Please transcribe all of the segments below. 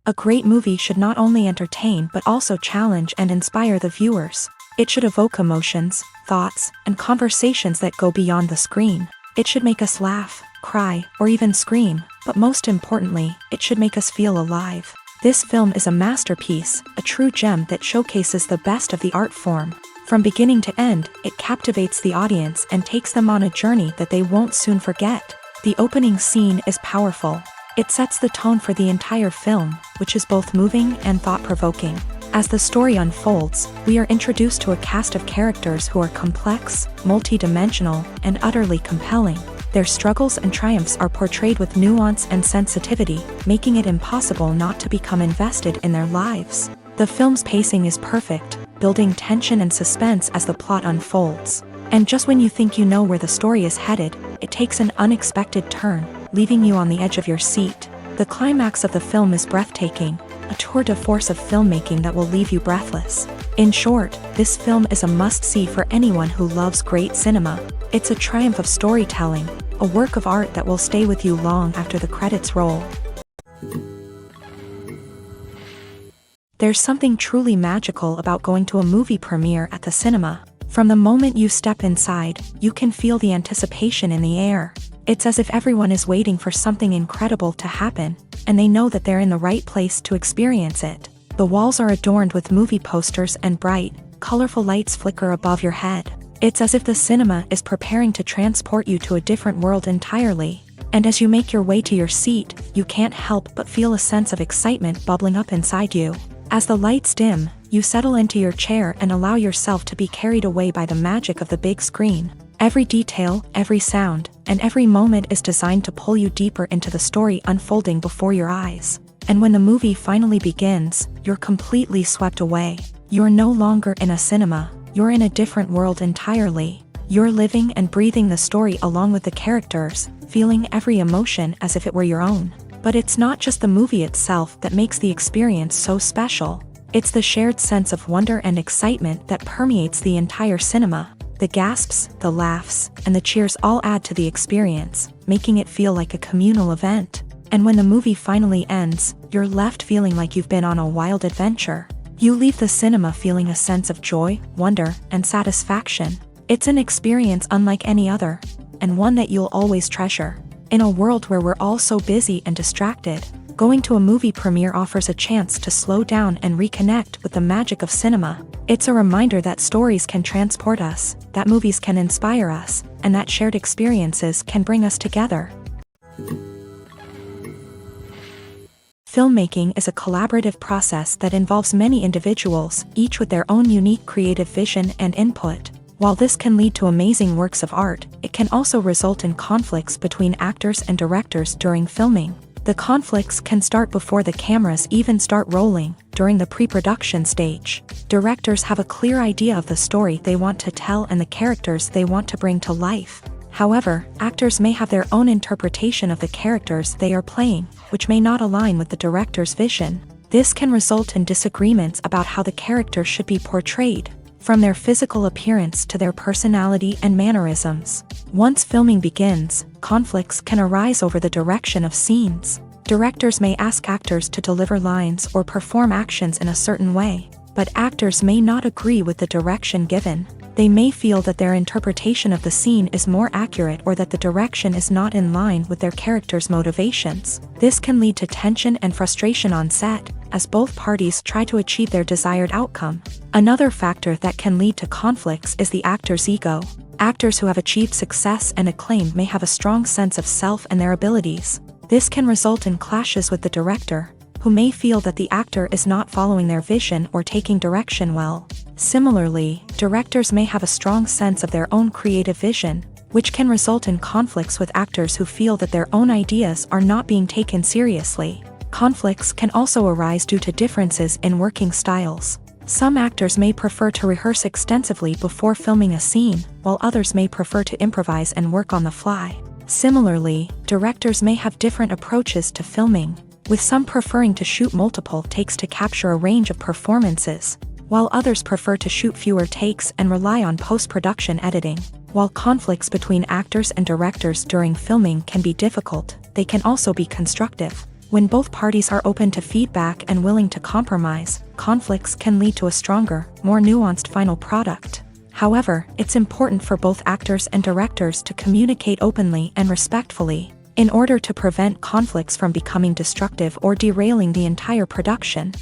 A great movie should not only entertain but also challenge and inspire the viewers. It should evoke emotions, thoughts, and conversations that go beyond the screen. It should make us laugh, cry, or even scream, but most importantly, it should make us feel alive. This film is a masterpiece, a true gem that showcases the best of the art form. From beginning to end, it captivates the audience and takes them on a journey that they won't soon forget. The opening scene is powerful. It sets the tone for the entire film, which is both moving and thought-provoking. As the story unfolds, we are introduced to a cast of characters who are complex, multi-dimensional, and utterly compelling. Their struggles and triumphs are portrayed with nuance and sensitivity, making it impossible not to become invested in their lives. The film's pacing is perfect, building tension and suspense as the plot unfolds. And just when you think you know where the story is headed, it takes an unexpected turn, leaving you on the edge of your seat. The climax of the film is breathtaking, a tour de force of filmmaking that will leave you breathless. In short, this film is a must-see for anyone who loves great cinema. It's a triumph of storytelling, a work of art that will stay with you long after the credits roll. There's something truly magical about going to a movie premiere at the cinema. From the moment you step inside, you can feel the anticipation in the air. It's as if everyone is waiting for something incredible to happen, and they know that they're in the right place to experience it. The walls are adorned with movie posters and bright, colorful lights flicker above your head. It's as if the cinema is preparing to transport you to a different world entirely. And as you make your way to your seat, you can't help but feel a sense of excitement bubbling up inside you. As the lights dim, you settle into your chair and allow yourself to be carried away by the magic of the big screen. Every detail, every sound, and every moment is designed to pull you deeper into the story unfolding before your eyes. And when the movie finally begins, you're completely swept away. You're no longer in a cinema, you're in a different world entirely. You're living and breathing the story along with the characters, feeling every emotion as if it were your own. But it's not just the movie itself that makes the experience so special. It's the shared sense of wonder and excitement that permeates the entire cinema. The gasps, the laughs, and the cheers all add to the experience, making it feel like a communal event. And when the movie finally ends, you're left feeling like you've been on a wild adventure. You leave the cinema feeling a sense of joy, wonder, and satisfaction. It's an experience unlike any other, and one that you'll always treasure. In a world where we're all so busy and distracted, going to a movie premiere offers a chance to slow down and reconnect with the magic of cinema. It's a reminder that stories can transport us, that movies can inspire us, and that shared experiences can bring us together. Filmmaking is a collaborative process that involves many individuals, each with their own unique creative vision and input. While this can lead to amazing works of art, it can also result in conflicts between actors and directors during filming. The conflicts can start before the cameras even start rolling, during the pre-production stage. Directors have a clear idea of the story they want to tell and the characters they want to bring to life. However, actors may have their own interpretation of the characters they are playing, which may not align with the director's vision. This can result in disagreements about how the character should be portrayed, from their physical appearance to their personality and mannerisms. Once filming begins, conflicts can arise over the direction of scenes. Directors may ask actors to deliver lines or perform actions in a certain way, but actors may not agree with the direction given. They may feel that their interpretation of the scene is more accurate or that the direction is not in line with their character's motivations. This can lead to tension and frustration on set, as both parties try to achieve their desired outcome. Another factor that can lead to conflicts is the actor's ego. Actors who have achieved success and acclaim may have a strong sense of self and their abilities. This can result in clashes with the director, who may feel that the actor is not following their vision or taking direction well. Similarly, directors may have a strong sense of their own creative vision, which can result in conflicts with actors who feel that their own ideas are not being taken seriously. Conflicts can also arise due to differences in working styles. Some actors may prefer to rehearse extensively before filming a scene, while others may prefer to improvise and work on the fly. Similarly, directors may have different approaches to filming, with some preferring to shoot multiple takes to capture a range of performances, while others prefer to shoot fewer takes and rely on post-production editing. While conflicts between actors and directors during filming can be difficult, they can also be constructive. When both parties are open to feedback and willing to compromise, conflicts can lead to a stronger, more nuanced final product. However, it's important for both actors and directors to communicate openly and respectfully, in order to prevent conflicts from becoming destructive or derailing the entire production.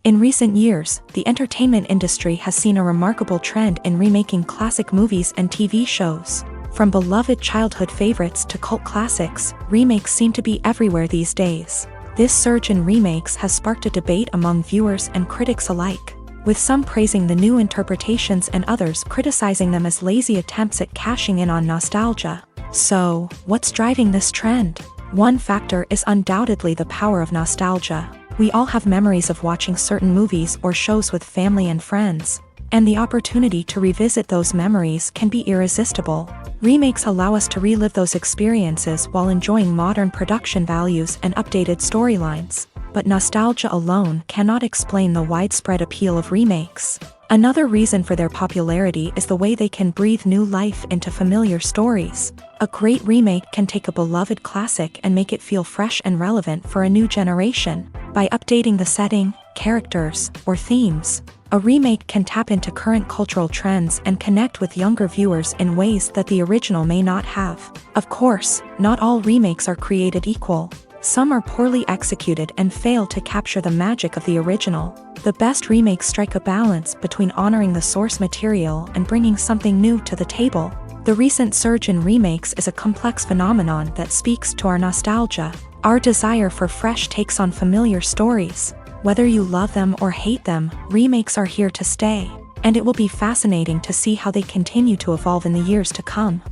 In recent years, the entertainment industry has seen a remarkable trend in remaking classic movies and TV shows. From beloved childhood favorites to cult classics, remakes seem to be everywhere these days. This surge in remakes has sparked a debate among viewers and critics alike, with some praising the new interpretations and others criticizing them as lazy attempts at cashing in on nostalgia. So, what's driving this trend? One factor is undoubtedly the power of nostalgia. We all have memories of watching certain movies or shows with family and friends, and the opportunity to revisit those memories can be irresistible. Remakes allow us to relive those experiences while enjoying modern production values and updated storylines. But nostalgia alone cannot explain the widespread appeal of remakes. Another reason for their popularity is the way they can breathe new life into familiar stories. A great remake can take a beloved classic and make it feel fresh and relevant for a new generation. By updating the setting, characters, or themes, a remake can tap into current cultural trends and connect with younger viewers in ways that the original may not have. Of course, not all remakes are created equal. Some are poorly executed and fail to capture the magic of the original. The best remakes strike a balance between honoring the source material and bringing something new to the table. The recent surge in remakes is a complex phenomenon that speaks to our nostalgia, our desire for fresh takes on familiar stories. Whether you love them or hate them, remakes are here to stay, and it will be fascinating to see how they continue to evolve in the years to come.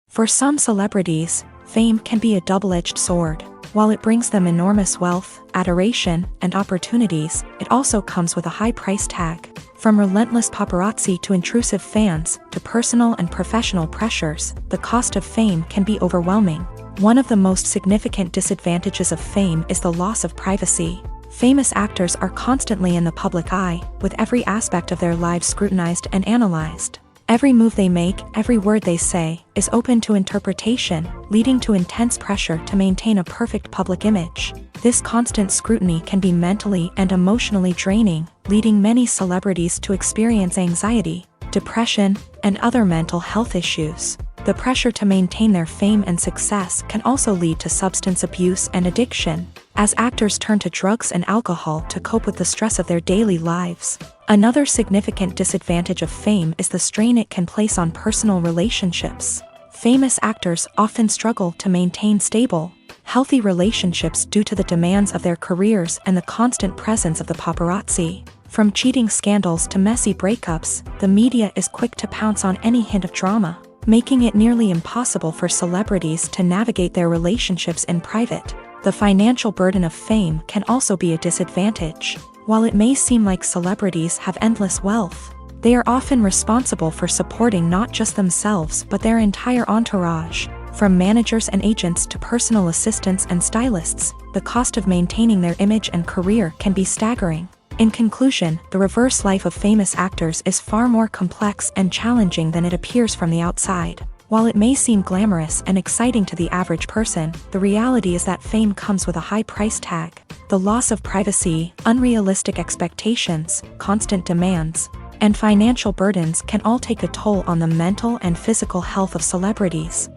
For some celebrities, fame can be a double-edged sword. While it brings them enormous wealth, adoration, and opportunities, it also comes with a high price tag. From relentless paparazzi to intrusive fans, to personal and professional pressures, the cost of fame can be overwhelming. One of the most significant disadvantages of fame is the loss of privacy. Famous actors are constantly in the public eye, with every aspect of their lives scrutinized and analyzed. Every move they make, every word they say, is open to interpretation, leading to intense pressure to maintain a perfect public image. This constant scrutiny can be mentally and emotionally draining, leading many celebrities to experience anxiety, depression, and other mental health issues. The pressure to maintain their fame and success can also lead to substance abuse and addiction, as actors turn to drugs and alcohol to cope with the stress of their daily lives. Another significant disadvantage of fame is the strain it can place on personal relationships. Famous actors often struggle to maintain stable, healthy relationships due to the demands of their careers and the constant presence of the paparazzi. From cheating scandals to messy breakups, the media is quick to pounce on any hint of drama, making it nearly impossible for celebrities to navigate their relationships in private. The financial burden of fame can also be a disadvantage. While it may seem like celebrities have endless wealth, they are often responsible for supporting not just themselves but their entire entourage. From managers and agents to personal assistants and stylists, the cost of maintaining their image and career can be staggering. In conclusion, the reverse life of famous actors is far more complex and challenging than it appears from the outside. While it may seem glamorous and exciting to the average person, the reality is that fame comes with a high price tag. The loss of privacy, unrealistic expectations, constant demands, and financial burdens can all take a toll on the mental and physical health of celebrities.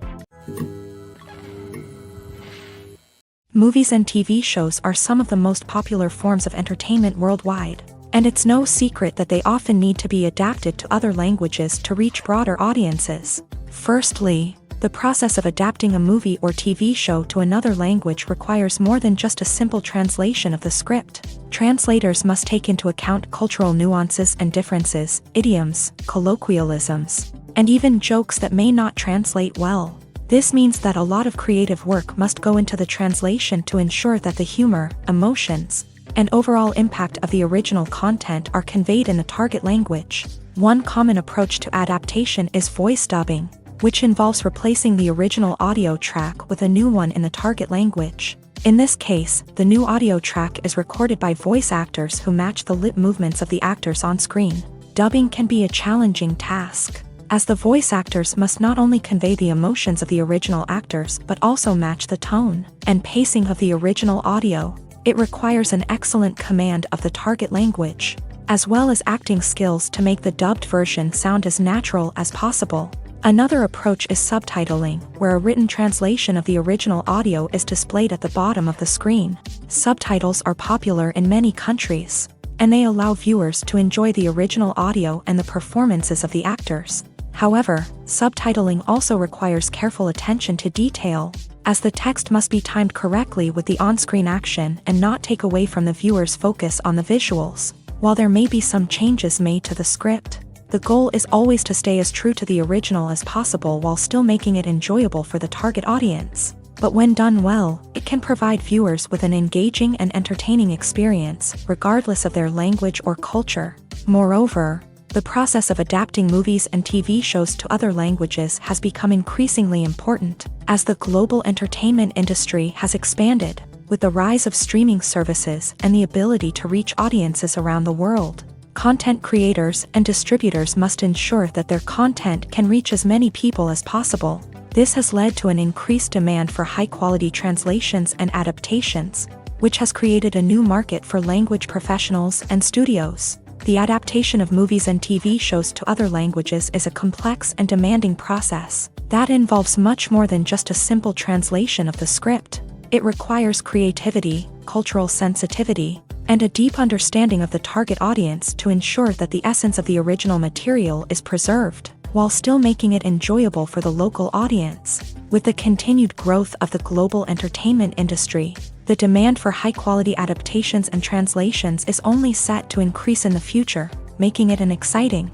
Movies and TV shows are some of the most popular forms of entertainment worldwide, and it's no secret that they often need to be adapted to other languages to reach broader audiences. Firstly, the process of adapting a movie or TV show to another language requires more than just a simple translation of the script. Translators must take into account cultural nuances and differences, idioms, colloquialisms, and even jokes that may not translate well. This means that a lot of creative work must go into the translation to ensure that the humor, emotions, and overall impact of the original content are conveyed in the target language. One common approach to adaptation is voice dubbing, which involves replacing the original audio track with a new one in the target language. In this case, the new audio track is recorded by voice actors who match the lip movements of the actors on screen. Dubbing can be a challenging task, as the voice actors must not only convey the emotions of the original actors but also match the tone and pacing of the original audio. It requires an excellent command of the target language, as well as acting skills to make the dubbed version sound as natural as possible. Another approach is subtitling, where a written translation of the original audio is displayed at the bottom of the screen. Subtitles are popular in many countries, and they allow viewers to enjoy the original audio and the performances of the actors. However, subtitling also requires careful attention to detail, as the text must be timed correctly with the on-screen action and not take away from the viewer's focus on the visuals. While there may be some changes made to the script, the goal is always to stay as true to the original as possible while still making it enjoyable for the target audience. But when done well, it can provide viewers with an engaging and entertaining experience, regardless of their language or culture. Moreover, the process of adapting movies and TV shows to other languages has become increasingly important, as the global entertainment industry has expanded, with the rise of streaming services and the ability to reach audiences around the world. Content creators and distributors must ensure that their content can reach as many people as possible. This has led to an increased demand for high-quality translations and adaptations, which has created a new market for language professionals and studios. The adaptation of movies and TV shows to other languages is a complex and demanding process that involves much more than just a simple translation of the script. It requires creativity, cultural sensitivity, and a deep understanding of the target audience to ensure that the essence of the original material is preserved, while still making it enjoyable for the local audience. With the continued growth of the global entertainment industry, the demand for high-quality adaptations and translations is only set to increase in the future, making it an exciting.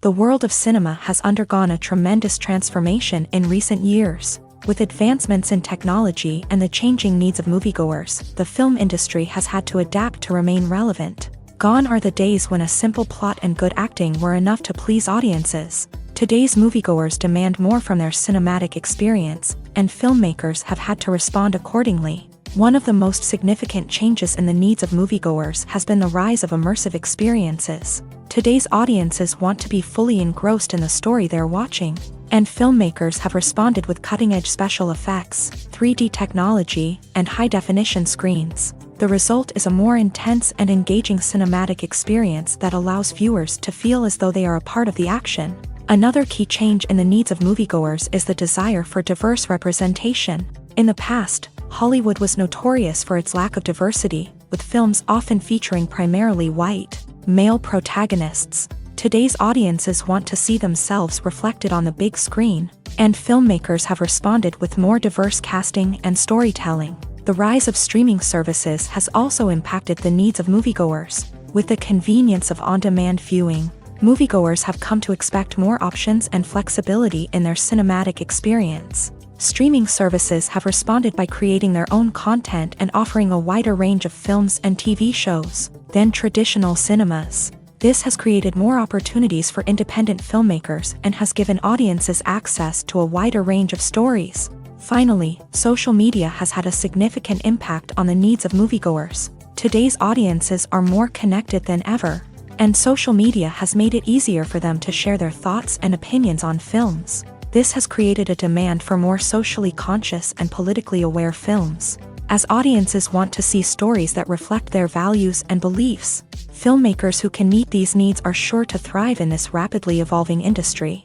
The world of cinema has undergone a tremendous transformation in recent years. With advancements in technology and the changing needs of moviegoers, the film industry has had to adapt to remain relevant. Gone are the days when a simple plot and good acting were enough to please audiences. Today's moviegoers demand more from their cinematic experience, and filmmakers have had to respond accordingly. One of the most significant changes in the needs of moviegoers has been the rise of immersive experiences. Today's audiences want to be fully engrossed in the story they're watching, and filmmakers have responded with cutting-edge special effects, 3D technology, and high-definition screens. The result is a more intense and engaging cinematic experience that allows viewers to feel as though they are a part of the action. Another key change in the needs of moviegoers is the desire for diverse representation. In the past, Hollywood was notorious for its lack of diversity, with films often featuring primarily white, male protagonists. Today's audiences want to see themselves reflected on the big screen, and filmmakers have responded with more diverse casting and storytelling. The rise of streaming services has also impacted the needs of moviegoers. With the convenience of on-demand viewing, moviegoers have come to expect more options and flexibility in their cinematic experience. Streaming services have responded by creating their own content and offering a wider range of films and TV shows than traditional cinemas. This has created more opportunities for independent filmmakers and has given audiences access to a wider range of stories. Finally, social media has had a significant impact on the needs of moviegoers. Today's audiences are more connected than ever, and social media has made it easier for them to share their thoughts and opinions on films. This has created a demand for more socially conscious and politically aware films. As audiences want to see stories that reflect their values and beliefs, filmmakers who can meet these needs are sure to thrive in this rapidly evolving industry.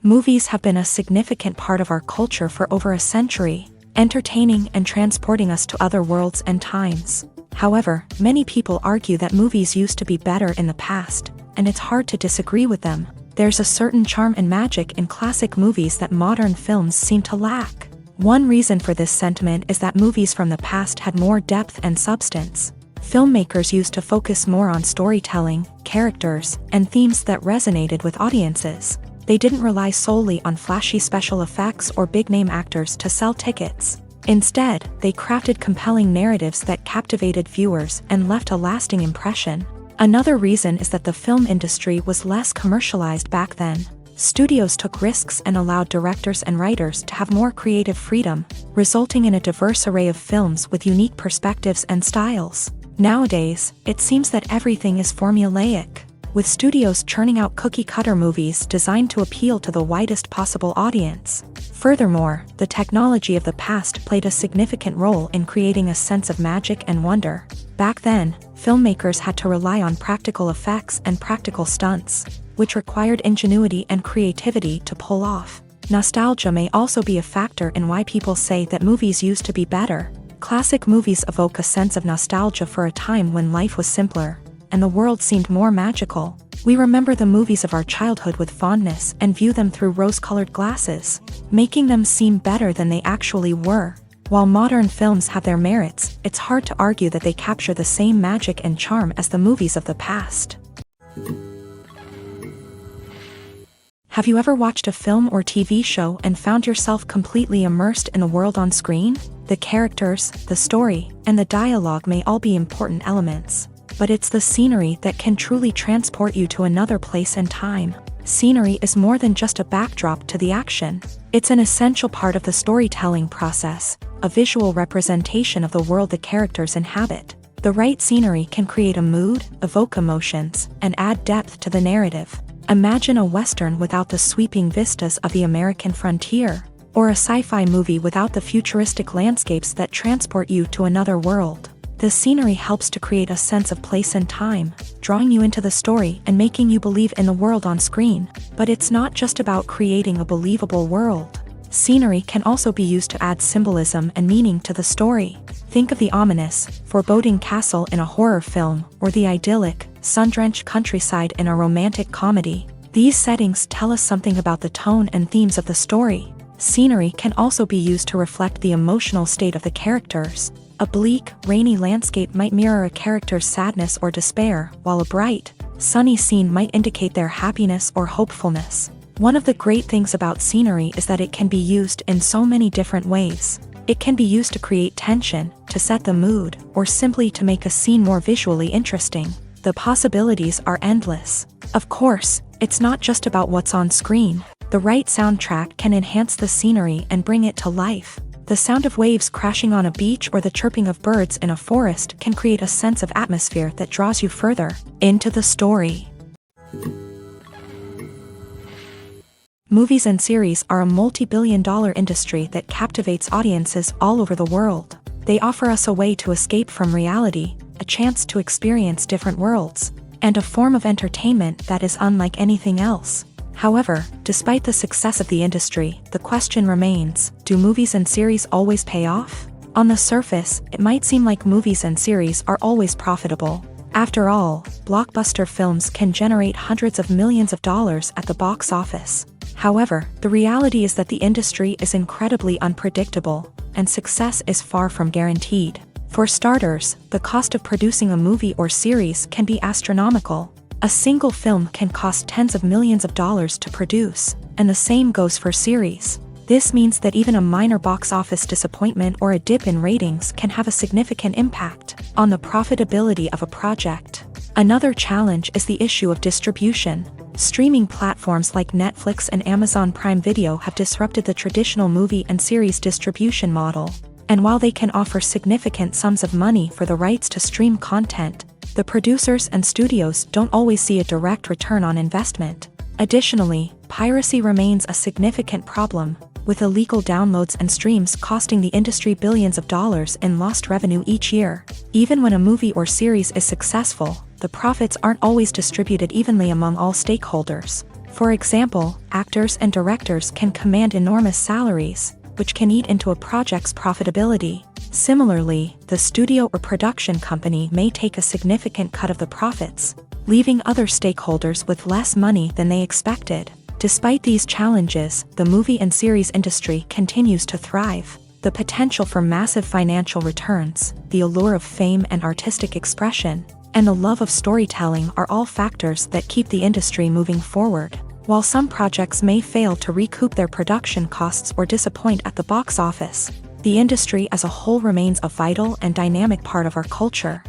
Movies have been a significant part of our culture for over a century, entertaining and transporting us to other worlds and times. However, many people argue that movies used to be better in the past, and it's hard to disagree with them. There's a certain charm and magic in classic movies that modern films seem to lack. One reason for this sentiment is that movies from the past had more depth and substance. Filmmakers used to focus more on storytelling, characters, and themes that resonated with audiences. They didn't rely solely on flashy special effects or big-name actors to sell tickets. Instead, they crafted compelling narratives that captivated viewers and left a lasting impression. Another reason is that the film industry was less commercialized back then. Studios took risks and allowed directors and writers to have more creative freedom, resulting in a diverse array of films with unique perspectives and styles. Nowadays, it seems that everything is formulaic, with studios churning out cookie-cutter movies designed to appeal to the widest possible audience. Furthermore, the technology of the past played a significant role in creating a sense of magic and wonder. Back then, filmmakers had to rely on practical effects and practical stunts, which required ingenuity and creativity to pull off. Nostalgia may also be a factor in why people say that movies used to be better. Classic movies evoke a sense of nostalgia for a time when life was simpler, and the world seemed more magical. We remember the movies of our childhood with fondness and view them through rose-colored glasses, making them seem better than they actually were. While modern films have their merits, it's hard to argue that they capture the same magic and charm as the movies of the past. Have you ever watched a film or TV show and found yourself completely immersed in the world on screen? The characters, the story, and the dialogue may all be important elements, but it's the scenery that can truly transport you to another place and time. Scenery is more than just a backdrop to the action. It's an essential part of the storytelling process, a visual representation of the world the characters inhabit. The right scenery can create a mood, evoke emotions, and add depth to the narrative. Imagine a Western without the sweeping vistas of the American frontier, or a sci-fi movie without the futuristic landscapes that transport you to another world. The scenery helps to create a sense of place and time, drawing you into the story and making you believe in the world on screen. But it's not just about creating a believable world. Scenery can also be used to add symbolism and meaning to the story. Think of the ominous, foreboding castle in a horror film, or the idyllic, sun-drenched countryside in a romantic comedy. These settings tell us something about the tone and themes of the story. Scenery can also be used to reflect the emotional state of the characters. A bleak, rainy landscape might mirror a character's sadness or despair, while a bright, sunny scene might indicate their happiness or hopefulness. One of the great things about scenery is that it can be used in so many different ways. It can be used to create tension, to set the mood, or simply to make a scene more visually interesting. The possibilities are endless. Of course, it's not just about what's on screen. The right soundtrack can enhance the scenery and bring it to life. The sound of waves crashing on a beach or the chirping of birds in a forest can create a sense of atmosphere that draws you further into the story. Movies and series are a multi-billion-dollar industry that captivates audiences all over the world. They offer us a way to escape from reality, a chance to experience different worlds, and a form of entertainment that is unlike anything else. However, despite the success of the industry, the question remains, do movies and series always pay off? On the surface, it might seem like movies and series are always profitable. After all, blockbuster films can generate hundreds of millions of dollars at the box office. However, the reality is that the industry is incredibly unpredictable, and success is far from guaranteed. For starters, the cost of producing a movie or series can be astronomical. A single film can cost tens of millions of dollars to produce, and the same goes for series. This means that even a minor box office disappointment or a dip in ratings can have a significant impact on the profitability of a project. Another challenge is the issue of distribution. Streaming platforms like Netflix and Amazon Prime Video have disrupted the traditional movie and series distribution model. And while they can offer significant sums of money for the rights to stream content, the producers and studios don't always see a direct return on investment. Additionally, piracy remains a significant problem, with illegal downloads and streams costing the industry billions of dollars in lost revenue each year. Even when a movie or series is successful, the profits aren't always distributed evenly among all stakeholders. For example, actors and directors can command enormous salaries, which can eat into a project's profitability. Similarly, the studio or production company may take a significant cut of the profits, leaving other stakeholders with less money than they expected. Despite these challenges, the movie and series industry continues to thrive. The potential for massive financial returns, the allure of fame and artistic expression, and the love of storytelling are all factors that keep the industry moving forward. While some projects may fail to recoup their production costs or disappoint at the box office, the industry as a whole remains a vital and dynamic part of our culture.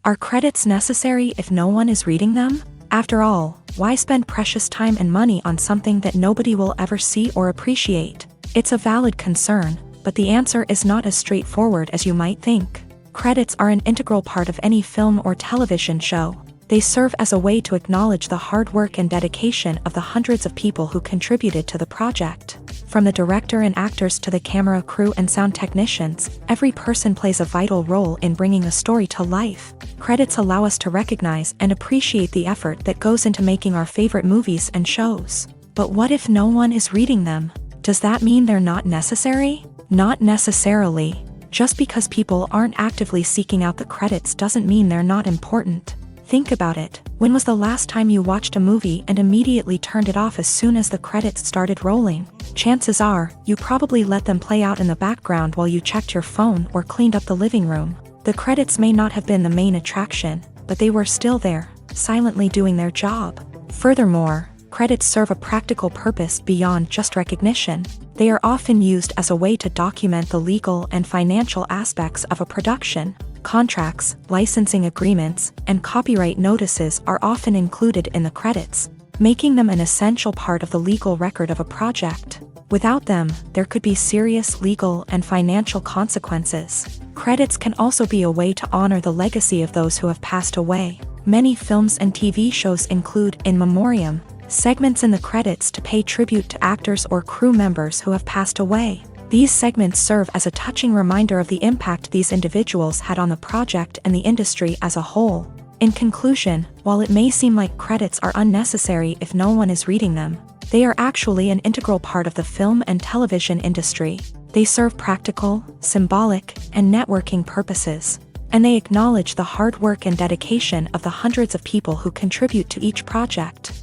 Are credits necessary if no one is reading them? After all, why spend precious time and money on something that nobody will ever see or appreciate? It's a valid concern, But the answer is not as straightforward as you might think. Credits are an integral part of any film or television show. They serve as a way to acknowledge the hard work and dedication of the hundreds of people who contributed to the project. From the director and actors to the camera crew and sound technicians, every person plays a vital role in bringing a story to life. Credits allow us to recognize and appreciate the effort that goes into making our favorite movies and shows. But what if no one is reading them? Does that mean they're not necessary? Not necessarily. Just because people aren't actively seeking out the credits doesn't mean they're not important. Think about it. When was the last time you watched a movie and immediately turned it off as soon as the credits started rolling? Chances are, you probably let them play out in the background while you checked your phone or cleaned up the living room. The credits may not have been the main attraction, but they were still there, silently doing their job. Furthermore, credits serve a practical purpose beyond just recognition. They are often used as a way to document the legal and financial aspects of a production. Contracts, licensing agreements, and copyright notices are often included in the credits, making them an essential part of the legal record of a project. Without them, there could be serious legal and financial consequences. Credits can also be a way to honor the legacy of those who have passed away. Many films and TV shows include in memoriam segments in the credits to pay tribute to actors or crew members who have passed away. These segments serve as a touching reminder of the impact these individuals had on the project and the industry as a whole. In conclusion, while it may seem like credits are unnecessary if no one is reading them, they are actually an integral part of the film and television industry. They serve practical, symbolic, and networking purposes, and they acknowledge the hard work and dedication of the hundreds of people who contribute to each project.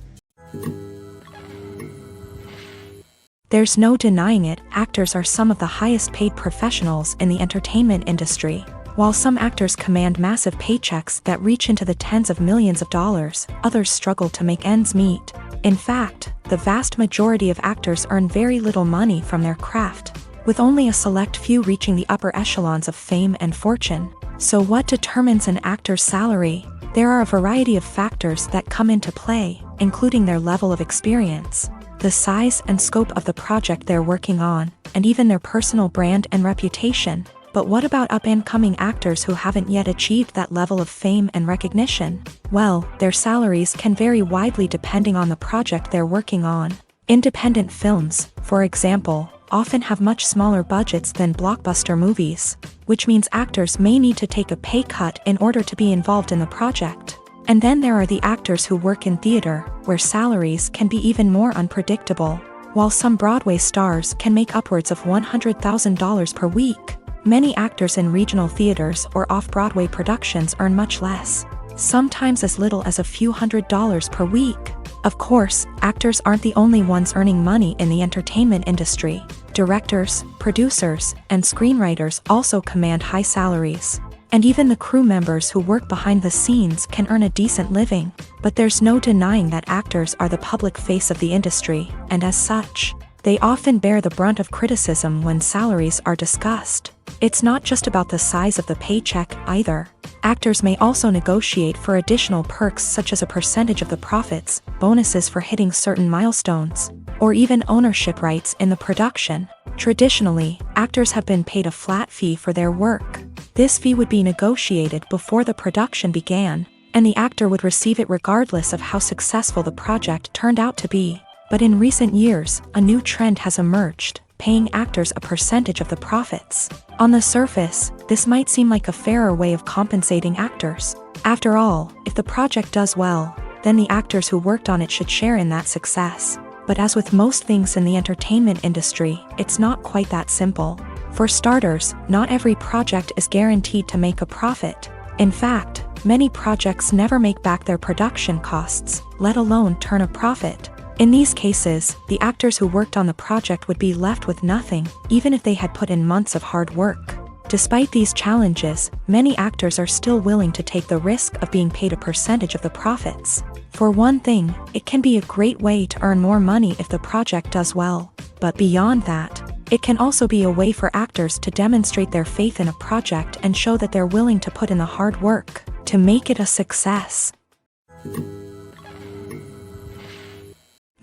There's no denying it, actors are some of the highest paid professionals in the entertainment industry. While some actors command massive paychecks that reach into the tens of millions of dollars, others struggle to make ends meet. In fact, the vast majority of actors earn very little money from their craft, with only a select few reaching the upper echelons of fame and fortune. So what determines an actor's salary? There are a variety of factors that come into play, including their level of experience, the size and scope of the project they're working on, and even their personal brand and reputation. But what about up-and-coming actors who haven't yet achieved that level of fame and recognition? Well, their salaries can vary widely depending on the project they're working on. Independent films, for example, often have much smaller budgets than blockbuster movies, which means actors may need to take a pay cut in order to be involved in the project. And then there are the actors who work in theater, where salaries can be even more unpredictable. While some Broadway stars can make upwards of $100,000 per week, many actors in regional theaters or off-Broadway productions earn much less, sometimes as little as a few $100s per week. Of course, actors aren't the only ones earning money in the entertainment industry. Directors, producers, and screenwriters also command high salaries. And even the crew members who work behind the scenes can earn a decent living. But there's no denying that actors are the public face of the industry, and as such, they often bear the brunt of criticism when salaries are discussed. It's not just about the size of the paycheck either. Actors may also negotiate for additional perks such as a percentage of the profits, bonuses for hitting certain milestones, or even ownership rights in the production. Traditionally, actors have been paid a flat fee for their work. This fee would be negotiated before the production began, and the actor would receive it regardless of how successful the project turned out to be. But in recent years, a new trend has emerged, paying actors a percentage of the profits. On the surface, this might seem like a fairer way of compensating actors. After all, if the project does well, then the actors who worked on it should share in that success. But as with most things in the entertainment industry, it's not quite that simple. For starters, not every project is guaranteed to make a profit. In fact, many projects never make back their production costs, let alone turn a profit. In these cases, the actors who worked on the project would be left with nothing, even if they had put in months of hard work. Despite these challenges, many actors are still willing to take the risk of being paid a percentage of the profits. For one thing, it can be a great way to earn more money if the project does well. But beyond that, it can also be a way for actors to demonstrate their faith in a project and show that they're willing to put in the hard work to make it a success.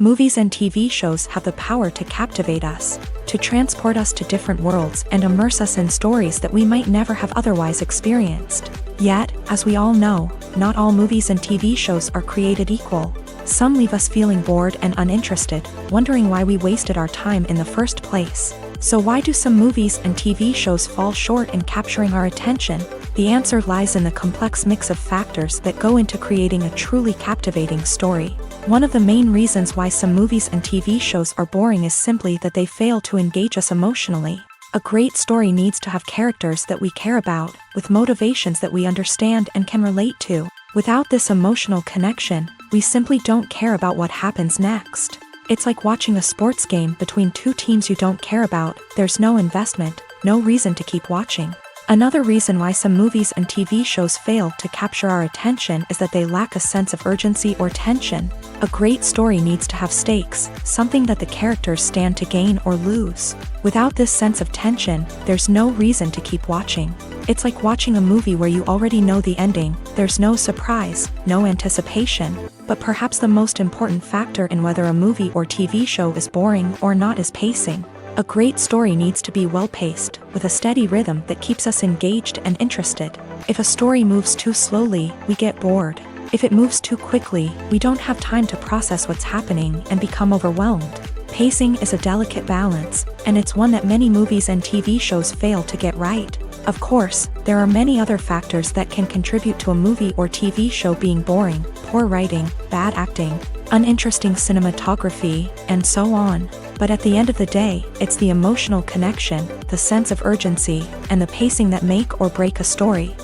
Movies and TV shows have the power to captivate us, to transport us to different worlds and immerse us in stories that we might never have otherwise experienced. Yet, as we all know, not all movies and TV shows are created equal. Some leave us feeling bored and uninterested, wondering why we wasted our time in the first place. So why do some movies and TV shows fall short in capturing our attention? The answer lies in the complex mix of factors that go into creating a truly captivating story. One of the main reasons why some movies and TV shows are boring is simply that they fail to engage us emotionally. A great story needs to have characters that we care about, with motivations that we understand and can relate to. Without this emotional connection, we simply don't care about what happens next. It's like watching a sports game between two teams you don't care about. There's no investment, no reason to keep watching. Another reason why some movies and TV shows fail to capture our attention is that they lack a sense of urgency or tension. A great story needs to have stakes, something that the characters stand to gain or lose. Without this sense of tension, there's no reason to keep watching. It's like watching a movie where you already know the ending. There's no surprise, no anticipation. But perhaps the most important factor in whether a movie or TV show is boring or not is pacing. A great story needs to be well-paced, with a steady rhythm that keeps us engaged and interested. If a story moves too slowly, we get bored. If it moves too quickly, we don't have time to process what's happening and become overwhelmed. Pacing is a delicate balance, and it's one that many movies and TV shows fail to get right. Of course, there are many other factors that can contribute to a movie or TV show being boring: poor writing, bad acting, uninteresting cinematography, and so on. But at the end of the day, it's the emotional connection, the sense of urgency, and the pacing that make or break a story.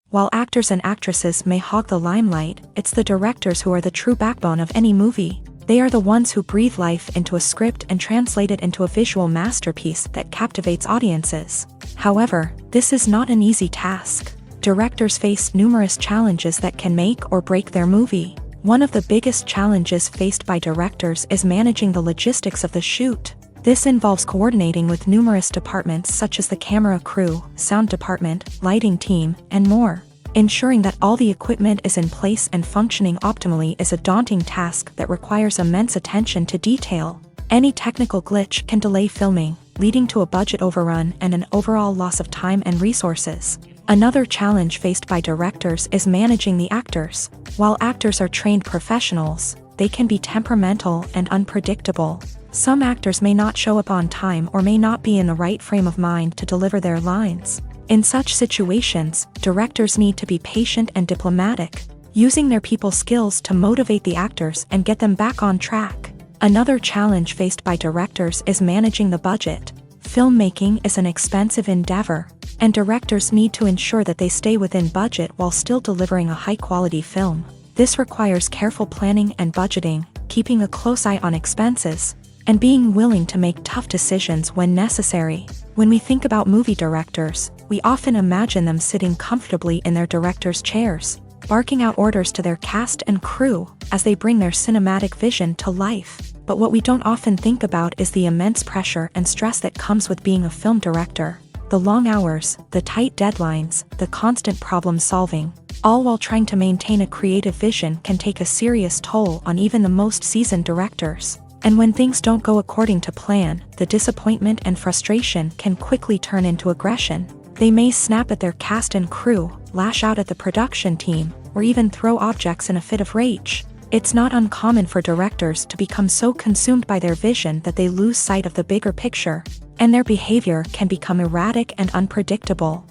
While actors and actresses may hog the limelight, it's the directors who are the true backbone of any movie. They are the ones who breathe life into a script and translate it into a visual masterpiece that captivates audiences. However, this is not an easy task. Directors face numerous challenges that can make or break their movie. One of the biggest challenges faced by directors is managing the logistics of the shoot. This involves coordinating with numerous departments such as the camera crew, sound department, lighting team, and more. Ensuring that all the equipment is in place and functioning optimally is a daunting task that requires immense attention to detail. Any technical glitch can delay filming, leading to a budget overrun and an overall loss of time and resources. Another challenge faced by directors is managing the actors. While actors are trained professionals, they can be temperamental and unpredictable. Some actors may not show up on time or may not be in the right frame of mind to deliver their lines. In such situations, directors need to be patient and diplomatic, using their people skills to motivate the actors and get them back on track. Another challenge faced by directors is managing the budget. Filmmaking is an expensive endeavor, and directors need to ensure that they stay within budget while still delivering a high-quality film. This requires careful planning and budgeting, keeping a close eye on expenses, and being willing to make tough decisions when necessary. When we think about movie directors, we often imagine them sitting comfortably in their director's chairs, barking out orders to their cast and crew as they bring their cinematic vision to life. But what we don't often think about is the immense pressure and stress that comes with being a film director. The long hours, the tight deadlines, the constant problem-solving, all while trying to maintain a creative vision can take a serious toll on even the most seasoned directors. And when things don't go according to plan, the disappointment and frustration can quickly turn into aggression. They may snap at their cast and crew, lash out at the production team, or even throw objects in a fit of rage. It's not uncommon for directors to become so consumed by their vision that they lose sight of the bigger picture, and their behavior can become erratic and unpredictable.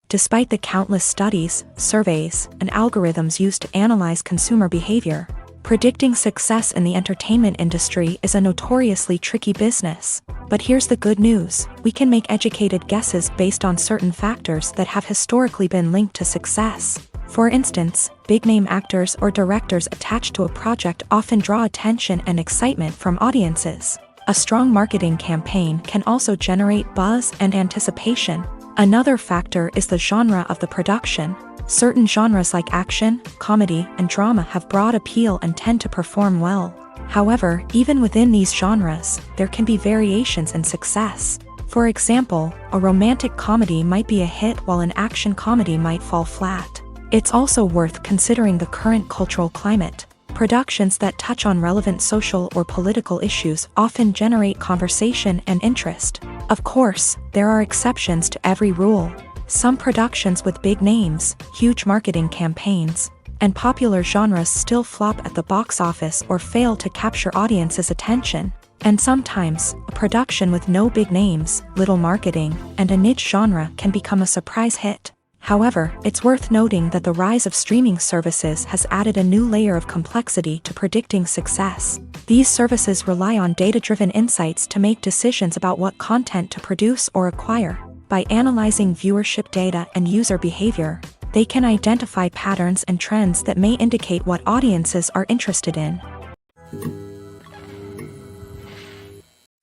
Despite the countless studies, surveys, and algorithms used to analyze consumer behavior, predicting success in the entertainment industry is a notoriously tricky business. But here's the good news: we can make educated guesses based on certain factors that have historically been linked to success. For instance, big-name actors or directors attached to a project often draw attention and excitement from audiences. A strong marketing campaign can also generate buzz and anticipation. Another factor is the genre of the production. Certain genres like action, comedy, and drama have broad appeal and tend to perform well. However, even within these genres, there can be variations in success. For example, a romantic comedy might be a hit while an action comedy might fall flat. It's also worth considering the current cultural climate. Productions that touch on relevant social or political issues often generate conversation and interest. Of course, there are exceptions to every rule. Some productions with big names, huge marketing campaigns, and popular genres still flop at the box office or fail to capture audiences' attention. And sometimes, a production with no big names, little marketing, and a niche genre can become a surprise hit. However, it's worth noting that the rise of streaming services has added a new layer of complexity to predicting success. These services rely on data-driven insights to make decisions about what content to produce or acquire. By analyzing viewership data and user behavior, they can identify patterns and trends that may indicate what audiences are interested in.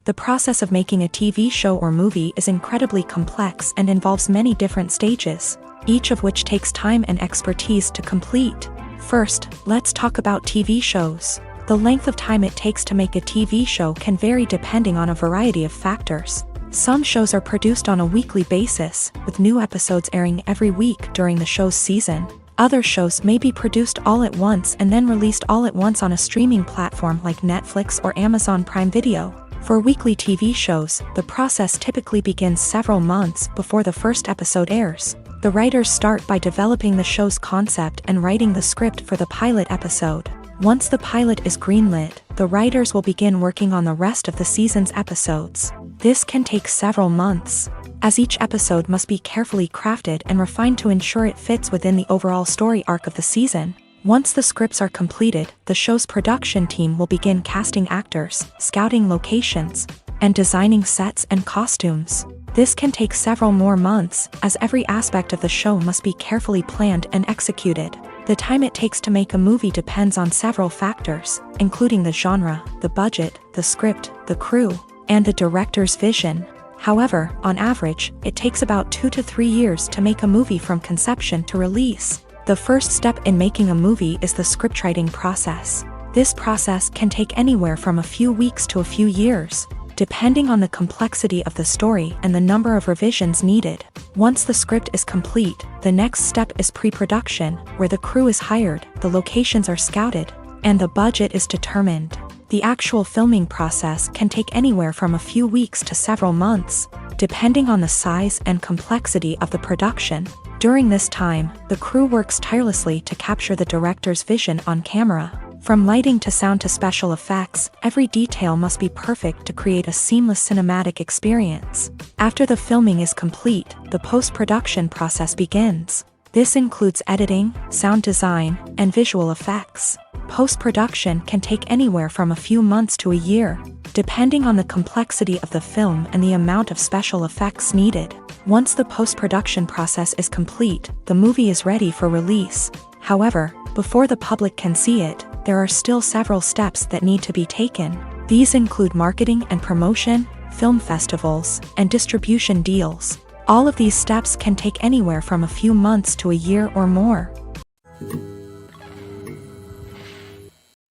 The process of making a TV show or movie is incredibly complex and involves many different stages, each of which takes time and expertise to complete. First, let's talk about TV shows. The length of time it takes to make a TV show can vary depending on a variety of factors. Some shows are produced on a weekly basis, with new episodes airing every week during the show's season. Other shows may be produced all at once and then released all at once on a streaming platform like Netflix or Amazon Prime Video. For weekly TV shows, the process typically begins several months before the first episode airs. The writers start by developing the show's concept and writing the script for the pilot episode. Once the pilot is greenlit, the writers will begin working on the rest of the season's episodes. This can take several months, as each episode must be carefully crafted and refined to ensure it fits within the overall story arc of the season. Once the scripts are completed, the show's production team will begin casting actors, scouting locations, and designing sets and costumes. This can take several more months, as every aspect of the show must be carefully planned and executed. The time it takes to make a movie depends on several factors, including the genre, the budget, the script, the crew, and the director's vision. However, on average, it takes about 2 to 3 years to make a movie from conception to release. The first step in making a movie is the scriptwriting process. This process can take anywhere from a few weeks to a few years, depending on the complexity of the story and the number of revisions needed. Once the script is complete, the next step is pre-production, where the crew is hired, the locations are scouted, and the budget is determined. The actual filming process can take anywhere from a few weeks to several months, depending on the size and complexity of the production. During this time, the crew works tirelessly to capture the director's vision on camera. From lighting to sound to special effects, every detail must be perfect to create a seamless cinematic experience. After the filming is complete, the post-production process begins. This includes editing, sound design, and visual effects. Post-production can take anywhere from a few months to a year, depending on the complexity of the film and the amount of special effects needed. Once the post-production process is complete, the movie is ready for release. However, before the public can see it, there are still several steps that need to be taken. These include marketing and promotion, film festivals, and distribution deals. All of these steps can take anywhere from a few months to a year or more.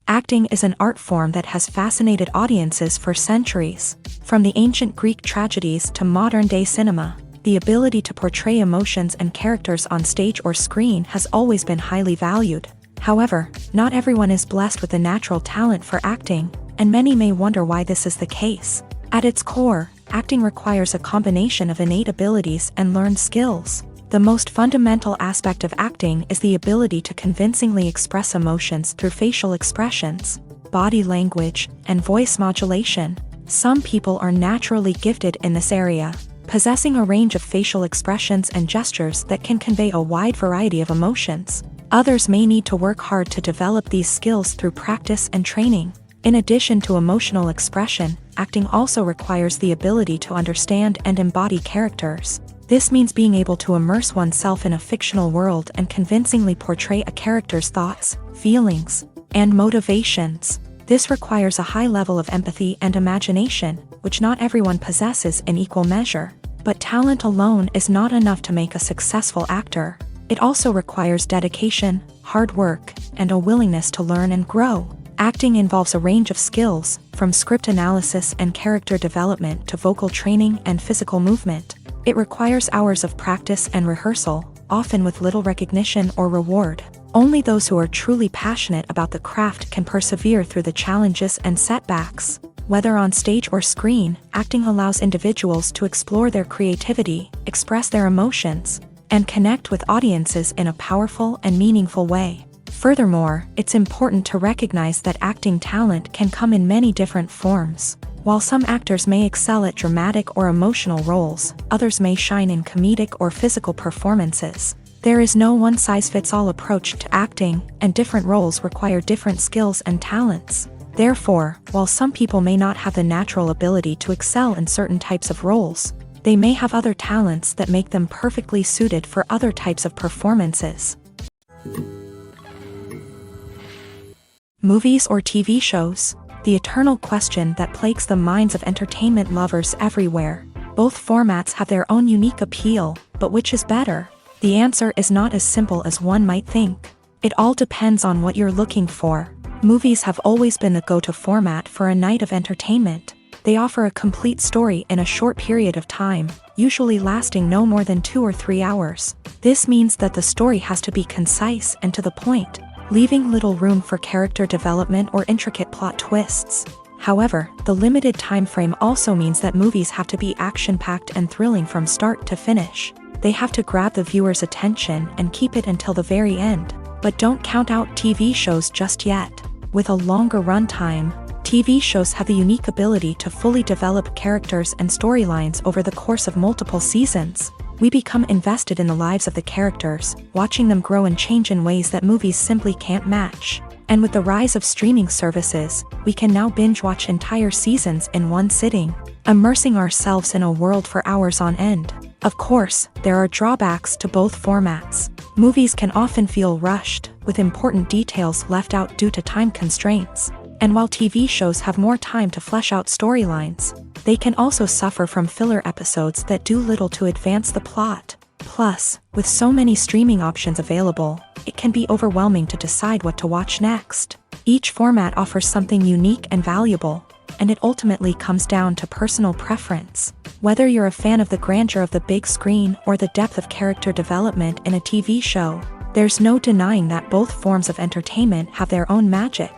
Acting is an art form that has fascinated audiences for centuries. From the ancient Greek tragedies to modern-day cinema, the ability to portray emotions and characters on stage or screen has always been highly valued. However, not everyone is blessed with a natural talent for acting, and many may wonder why this is the case. At its core, acting requires a combination of innate abilities and learned skills. The most fundamental aspect of acting is the ability to convincingly express emotions through facial expressions, body language, and voice modulation. Some people are naturally gifted in this area, possessing a range of facial expressions and gestures that can convey a wide variety of emotions. Others may need to work hard to develop these skills through practice and training. In addition to emotional expression, acting also requires the ability to understand and embody characters. This means being able to immerse oneself in a fictional world and convincingly portray a character's thoughts, feelings, and motivations. This requires a high level of empathy and imagination, which not everyone possesses in equal measure. But talent alone is not enough to make a successful actor. It also requires dedication, hard work, and a willingness to learn and grow. Acting involves a range of skills, from script analysis and character development to vocal training and physical movement. It requires hours of practice and rehearsal, often with little recognition or reward. Only those who are truly passionate about the craft can persevere through the challenges and setbacks. Whether on stage or screen, acting allows individuals to explore their creativity, express their emotions, and connect with audiences in a powerful and meaningful way. Furthermore, it's important to recognize that acting talent can come in many different forms. While some actors may excel at dramatic or emotional roles, others may shine in comedic or physical performances. There is no one-size-fits-all approach to acting, and different roles require different skills and talents. Therefore, while some people may not have the natural ability to excel in certain types of roles, they may have other talents that make them perfectly suited for other types of performances. Movies or TV shows? The eternal question that plagues the minds of entertainment lovers everywhere. Both formats have their own unique appeal, but which is better? The answer is not as simple as one might think. It all depends on what you're looking for. Movies have always been the go-to format for a night of entertainment. They offer a complete story in a short period of time, usually lasting no more than 2 or 3 hours. This means that the story has to be concise and to the point, leaving little room for character development or intricate plot twists. However, the limited time frame also means that movies have to be action-packed and thrilling from start to finish. They have to grab the viewer's attention and keep it until the very end. But don't count out TV shows just yet. With a longer runtime, TV shows have the unique ability to fully develop characters and storylines over the course of multiple seasons. We become invested in the lives of the characters, watching them grow and change in ways that movies simply can't match. And with the rise of streaming services, we can now binge-watch entire seasons in one sitting, immersing ourselves in a world for hours on end. Of course, there are drawbacks to both formats. Movies can often feel rushed, with important details left out due to time constraints. And while TV shows have more time to flesh out storylines, they can also suffer from filler episodes that do little to advance the plot. Plus, with so many streaming options available, it can be overwhelming to decide what to watch next. Each format offers something unique and valuable, and it ultimately comes down to personal preference. Whether you're a fan of the grandeur of the big screen or the depth of character development in a TV show, there's no denying that both forms of entertainment have their own magic.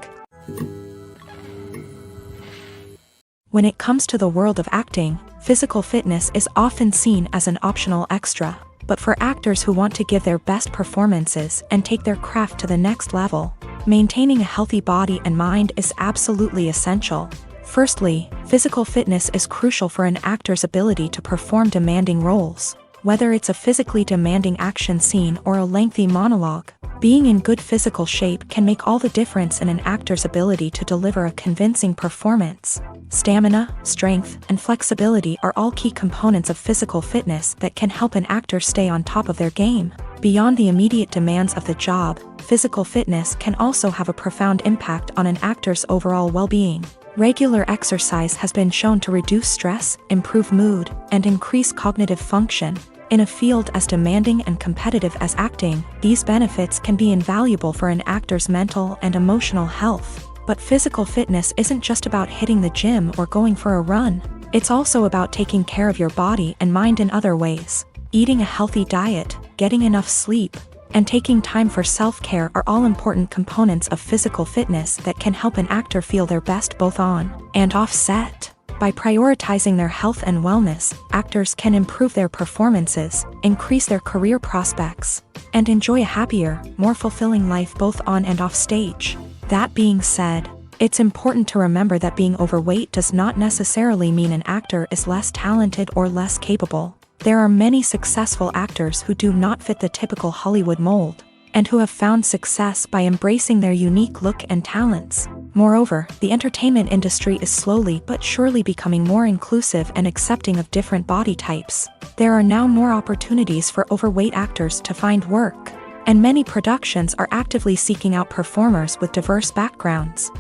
When it comes to the world of acting, physical fitness is often seen as an optional extra. But for actors who want to give their best performances and take their craft to the next level, maintaining a healthy body and mind is absolutely essential. Firstly, physical fitness is crucial for an actor's ability to perform demanding roles. Whether it's a physically demanding action scene or a lengthy monologue, being in good physical shape can make all the difference in an actor's ability to deliver a convincing performance. Stamina, strength, and flexibility are all key components of physical fitness that can help an actor stay on top of their game. Beyond the immediate demands of the job, physical fitness can also have a profound impact on an actor's overall well-being. Regular exercise has been shown to reduce stress, improve mood, and increase cognitive function. In a field as demanding and competitive as acting, these benefits can be invaluable for an actor's mental and emotional health. But physical fitness isn't just about hitting the gym or going for a run. It's also about taking care of your body and mind in other ways. Eating a healthy diet, getting enough sleep, and taking time for self-care are all important components of physical fitness that can help an actor feel their best both on and off set. By prioritizing their health and wellness, actors can improve their performances, increase their career prospects, and enjoy a happier, more fulfilling life both on and off stage. That being said, it's important to remember that being overweight does not necessarily mean an actor is less talented or less capable. There are many successful actors who do not fit the typical Hollywood mold, and who have found success by embracing their unique look and talents. Moreover, the entertainment industry is slowly but surely becoming more inclusive and accepting of different body types. There are now more opportunities for overweight actors to find work, and many productions are actively seeking out performers with diverse backgrounds.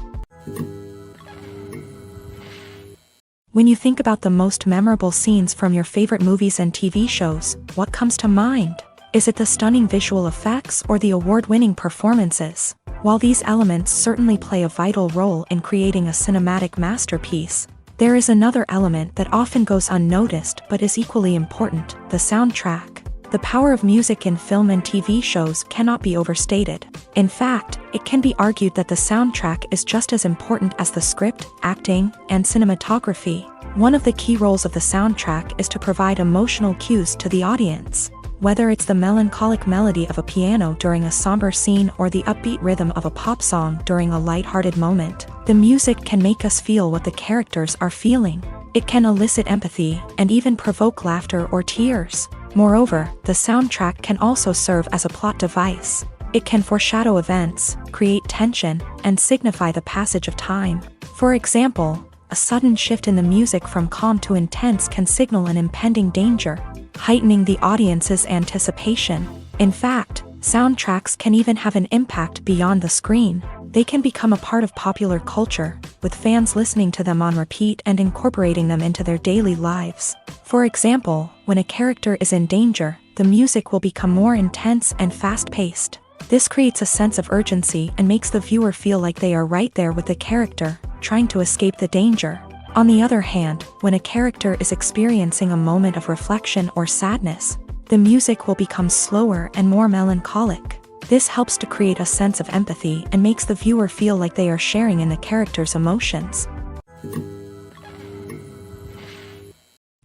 When you think about the most memorable scenes from your favorite movies and TV shows, what comes to mind? Is it the stunning visual effects or the award-winning performances? While these elements certainly play a vital role in creating a cinematic masterpiece, there is another element that often goes unnoticed but is equally important: the soundtrack. The power of music in film and TV shows cannot be overstated. In fact, it can be argued that the soundtrack is just as important as the script, acting, and cinematography. One of the key roles of the soundtrack is to provide emotional cues to the audience. Whether it's the melancholic melody of a piano during a somber scene or the upbeat rhythm of a pop song during a light-hearted moment, the music can make us feel what the characters are feeling. It can elicit empathy and even provoke laughter or tears. Moreover, the soundtrack can also serve as a plot device. It can foreshadow events, create tension, and signify the passage of time. For example, a sudden shift in the music from calm to intense can signal an impending danger, heightening the audience's anticipation. In fact, soundtracks can even have an impact beyond the screen. They can become a part of popular culture, with fans listening to them on repeat and incorporating them into their daily lives. For example, when a character is in danger, the music will become more intense and fast-paced. This creates a sense of urgency and makes the viewer feel like they are right there with the character, trying to escape the danger. On the other hand, when a character is experiencing a moment of reflection or sadness, the music will become slower and more melancholic. This helps to create a sense of empathy and makes the viewer feel like they are sharing in the character's emotions.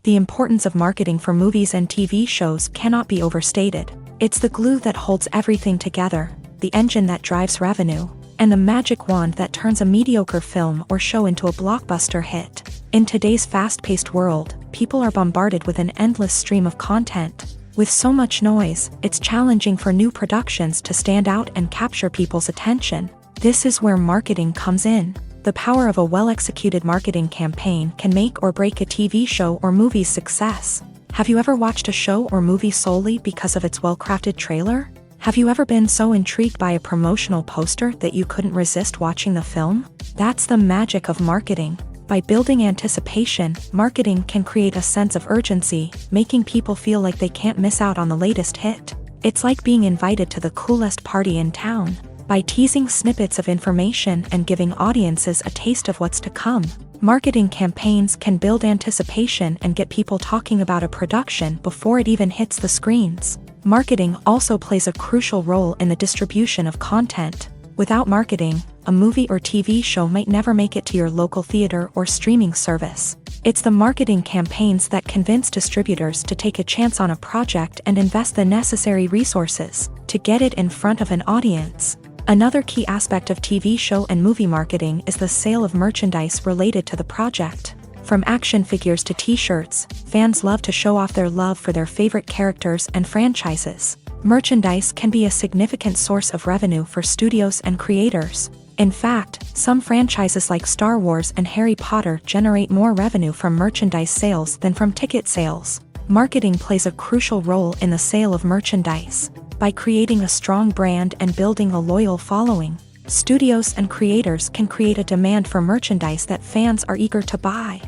The importance of marketing for movies and TV shows cannot be overstated. It's the glue that holds everything together, the engine that drives revenue, and the magic wand that turns a mediocre film or show into a blockbuster hit. In today's fast-paced world, people are bombarded with an endless stream of content. With so much noise, it's challenging for new productions to stand out and capture people's attention. This is where marketing comes in. The power of a well-executed marketing campaign can make or break a TV show or movie's success. Have you ever watched a show or movie solely because of its well-crafted trailer? Have you ever been so intrigued by a promotional poster that you couldn't resist watching the film? That's the magic of marketing. By building anticipation, marketing can create a sense of urgency, making people feel like they can't miss out on the latest hit. It's like being invited to the coolest party in town. By teasing snippets of information and giving audiences a taste of what's to come, marketing campaigns can build anticipation and get people talking about a production before it even hits the screens. Marketing also plays a crucial role in the distribution of content. Without marketing, a movie or TV show might never make it to your local theater or streaming service. It's the marketing campaigns that convince distributors to take a chance on a project and invest the necessary resources to get it in front of an audience. Another key aspect of TV show and movie marketing is the sale of merchandise related to the project. From action figures to t-shirts, fans love to show off their love for their favorite characters and franchises. Merchandise can be a significant source of revenue for studios and creators. In fact, some franchises like Star Wars and Harry Potter generate more revenue from merchandise sales than from ticket sales. Marketing plays a crucial role in the sale of merchandise. By creating a strong brand and building a loyal following, studios and creators can create a demand for merchandise that fans are eager to buy.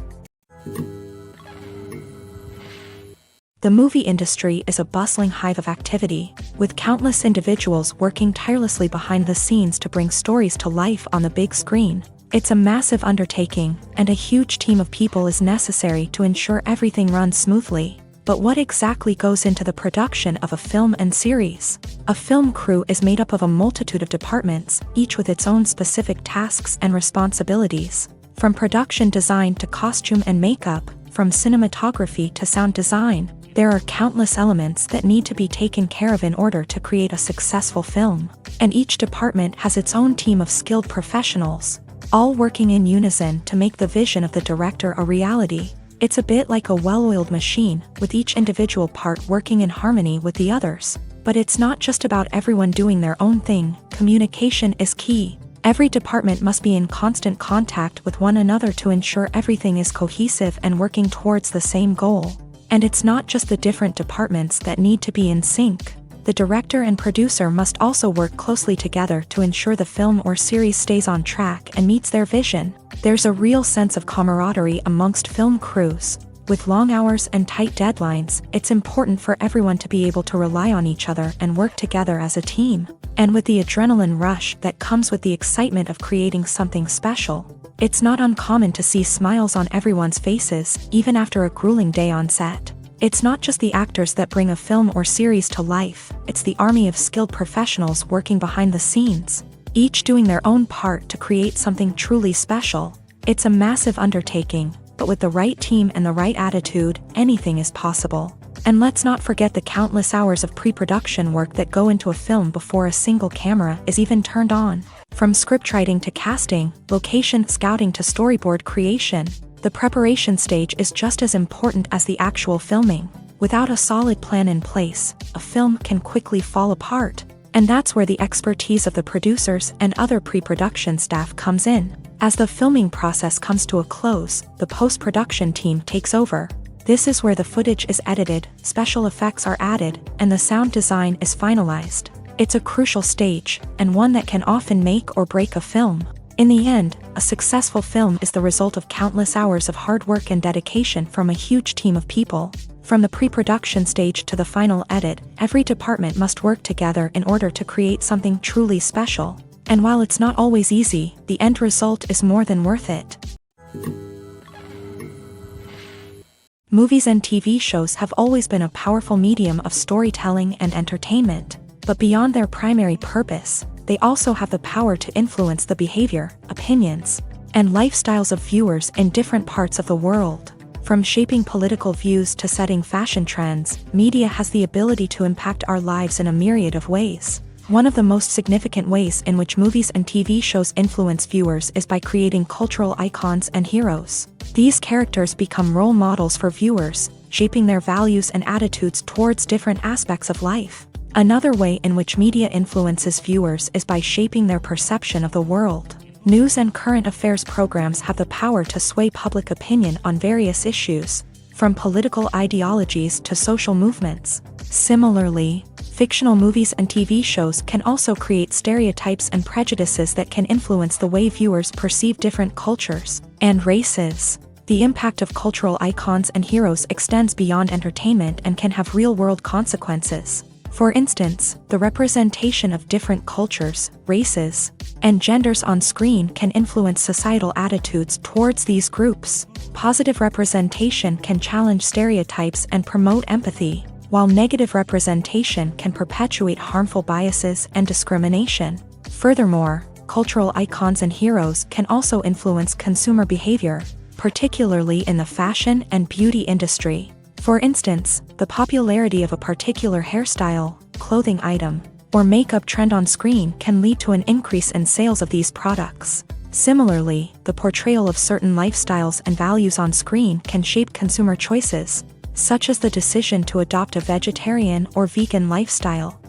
The movie industry is a bustling hive of activity, with countless individuals working tirelessly behind the scenes to bring stories to life on the big screen. It's a massive undertaking, and a huge team of people is necessary to ensure everything runs smoothly. But what exactly goes into the production of a film and series? A film crew is made up of a multitude of departments, each with its own specific tasks and responsibilities. From production design to costume and makeup, from cinematography to sound design, there are countless elements that need to be taken care of in order to create a successful film. And each department has its own team of skilled professionals, all working in unison to make the vision of the director a reality. It's a bit like a well-oiled machine, with each individual part working in harmony with the others. But it's not just about everyone doing their own thing. Communication is key. Every department must be in constant contact with one another to ensure everything is cohesive and working towards the same goal. And it's not just the different departments that need to be in sync. The director and producer must also work closely together to ensure the film or series stays on track and meets their vision. There's a real sense of camaraderie amongst film crews. With long hours and tight deadlines, it's important for everyone to be able to rely on each other and work together as a team. And with the adrenaline rush that comes with the excitement of creating something special, it's not uncommon to see smiles on everyone's faces, even after a grueling day on set. It's not just the actors that bring a film or series to life, it's the army of skilled professionals working behind the scenes, each doing their own part to create something truly special. It's a massive undertaking, but with the right team and the right attitude, anything is possible. And let's not forget the countless hours of pre-production work that go into a film before a single camera is even turned on. From scriptwriting to casting, location scouting to storyboard creation, the preparation stage is just as important as the actual filming. Without a solid plan in place, a film can quickly fall apart. And that's where the expertise of the producers and other pre-production staff comes in. As the filming process comes to a close, the post-production team takes over. This is where the footage is edited, special effects are added, and the sound design is finalized. It's a crucial stage, and one that can often make or break a film. In the end, a successful film is the result of countless hours of hard work and dedication from a huge team of people. From the pre-production stage to the final edit, every department must work together in order to create something truly special. And while it's not always easy, the end result is more than worth it. Movies and TV shows have always been a powerful medium of storytelling and entertainment. But beyond their primary purpose, they also have the power to influence the behavior, opinions, and lifestyles of viewers in different parts of the world. From shaping political views to setting fashion trends, media has the ability to impact our lives in a myriad of ways. One of the most significant ways in which movies and TV shows influence viewers is by creating cultural icons and heroes. These characters become role models for viewers, shaping their values and attitudes towards different aspects of life. Another way in which media influences viewers is by shaping their perception of the world. News and current affairs programs have the power to sway public opinion on various issues, from political ideologies to social movements. Similarly, fictional movies and TV shows can also create stereotypes and prejudices that can influence the way viewers perceive different cultures and races. The impact of cultural icons and heroes extends beyond entertainment and can have real-world consequences. For instance, the representation of different cultures, races, and genders on screen can influence societal attitudes towards these groups. Positive representation can challenge stereotypes and promote empathy, while negative representation can perpetuate harmful biases and discrimination. Furthermore, cultural icons and heroes can also influence consumer behavior, particularly in the fashion and beauty industry. For instance, the popularity of a particular hairstyle, clothing item, or makeup trend on screen can lead to an increase in sales of these products. Similarly, the portrayal of certain lifestyles and values on screen can shape consumer choices, such as the decision to adopt a vegetarian or vegan lifestyle.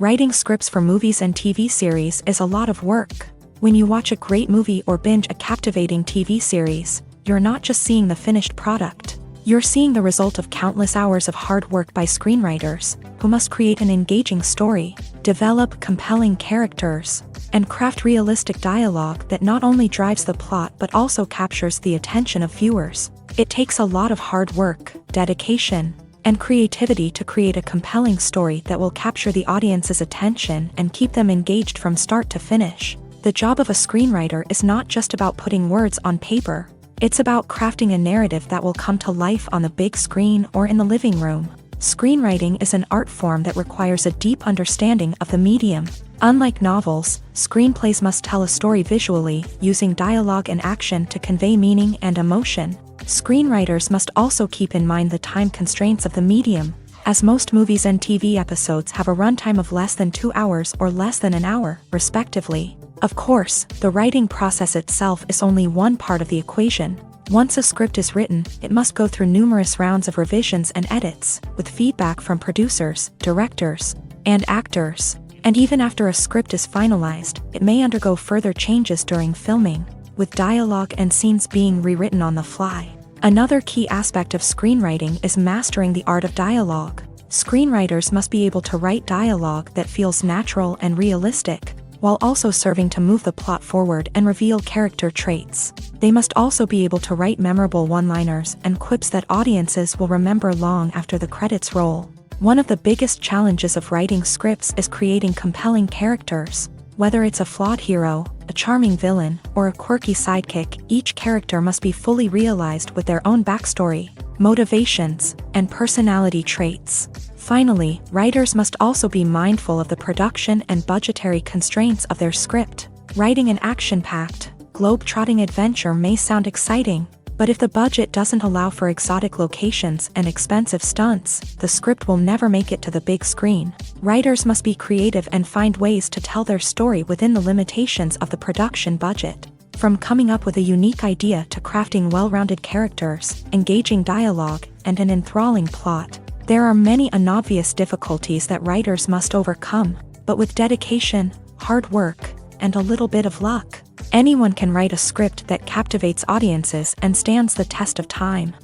Writing scripts for movies and TV series is a lot of work. When you watch a great movie or binge a captivating TV series, you're not just seeing the finished product. You're seeing the result of countless hours of hard work by screenwriters, who must create an engaging story, develop compelling characters, and craft realistic dialogue that not only drives the plot but also captures the attention of viewers. It takes a lot of hard work, dedication, and creativity to create a compelling story that will capture the audience's attention and keep them engaged from start to finish. The job of a screenwriter is not just about putting words on paper. It's about crafting a narrative that will come to life on the big screen or in the living room. Screenwriting is an art form that requires a deep understanding of the medium. Unlike novels, screenplays must tell a story visually, using dialogue and action to convey meaning and emotion. Screenwriters must also keep in mind the time constraints of the medium, as most movies and TV episodes have a runtime of less than 2 hours or less than an hour, respectively. Of course, the writing process itself is only one part of the equation. Once a script is written, it must go through numerous rounds of revisions and edits, with feedback from producers, directors, and actors. And even after a script is finalized, it may undergo further changes during filming, with dialogue and scenes being rewritten on the fly. Another key aspect of screenwriting is mastering the art of dialogue. Screenwriters must be able to write dialogue that feels natural and realistic, while also serving to move the plot forward and reveal character traits. They must also be able to write memorable one-liners and quips that audiences will remember long after the credits roll. One of the biggest challenges of writing scripts is creating compelling characters. Whether it's a flawed hero, a charming villain, or a quirky sidekick, each character must be fully realized with their own backstory, motivations, and personality traits. Finally, writers must also be mindful of the production and budgetary constraints of their script. Writing an action-packed, globe-trotting adventure may sound exciting, but if the budget doesn't allow for exotic locations and expensive stunts, the script will never make it to the big screen. Writers must be creative and find ways to tell their story within the limitations of the production budget. From coming up with a unique idea to crafting well-rounded characters, engaging dialogue, and an enthralling plot, there are many unobvious difficulties that writers must overcome, but with dedication, hard work, and a little bit of luck, anyone can write a script that captivates audiences and stands the test of time.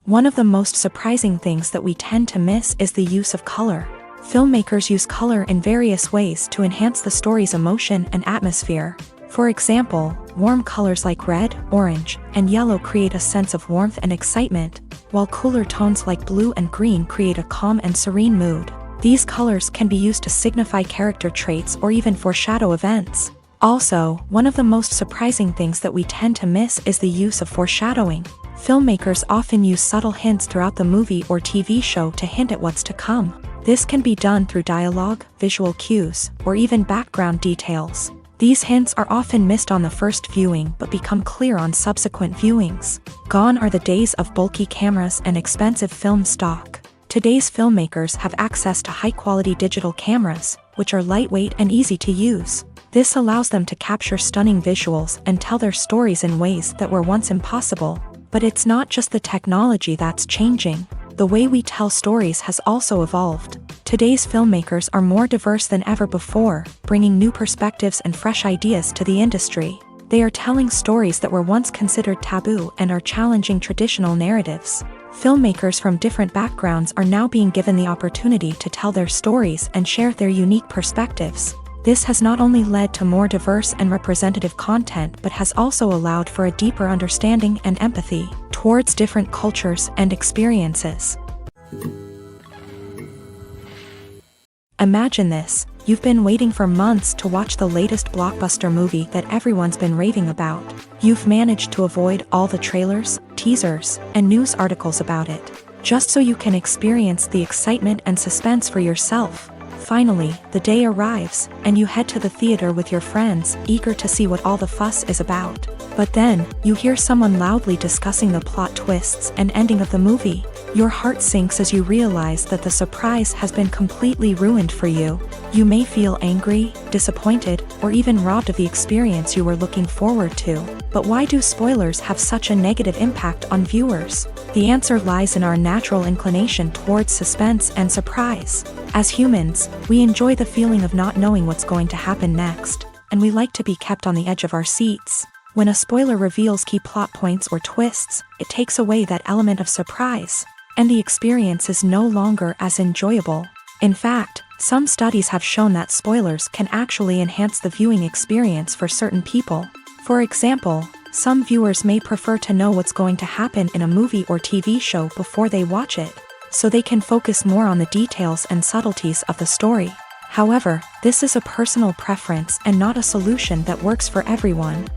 One of the most surprising things that we tend to miss is the use of color. Filmmakers use color in various ways to enhance the story's emotion and atmosphere. For example, warm colors like red, orange, and yellow create a sense of warmth and excitement, while cooler tones like blue and green create a calm and serene mood. These colors can be used to signify character traits or even foreshadow events. Also, one of the most surprising things that we tend to miss is the use of foreshadowing. Filmmakers often use subtle hints throughout the movie or TV show to hint at what's to come. This can be done through dialogue, visual cues, or even background details. These hints are often missed on the first viewing but become clear on subsequent viewings. Gone are the days of bulky cameras and expensive film stock. Today's filmmakers have access to high-quality digital cameras, which are lightweight and easy to use. This allows them to capture stunning visuals and tell their stories in ways that were once impossible. But it's not just the technology that's changing. The way we tell stories has also evolved. Today's filmmakers are more diverse than ever before, bringing new perspectives and fresh ideas to the industry. They are telling stories that were once considered taboo and are challenging traditional narratives. Filmmakers from different backgrounds are now being given the opportunity to tell their stories and share their unique perspectives. This has not only led to more diverse and representative content but has also allowed for a deeper understanding and empathy towards different cultures and experiences. Imagine this: you've been waiting for months to watch the latest blockbuster movie that everyone's been raving about. You've managed to avoid all the trailers, teasers, and news articles about it, just so you can experience the excitement and suspense for yourself. Finally, the day arrives, and you head to the theater with your friends, eager to see what all the fuss is about. But then, you hear someone loudly discussing the plot twists and ending of the movie. Your heart sinks as you realize that the surprise has been completely ruined for you. You may feel angry, disappointed, or even robbed of the experience you were looking forward to. But why do spoilers have such a negative impact on viewers? The answer lies in our natural inclination towards suspense and surprise. As humans, we enjoy the feeling of not knowing what's going to happen next, and we like to be kept on the edge of our seats. When a spoiler reveals key plot points or twists, it takes away that element of surprise, and the experience is no longer as enjoyable. In fact, some studies have shown that spoilers can actually enhance the viewing experience for certain people. For example, some viewers may prefer to know what's going to happen in a movie or TV show before they watch it, so they can focus more on the details and subtleties of the story. However, this is a personal preference and not a solution that works for everyone.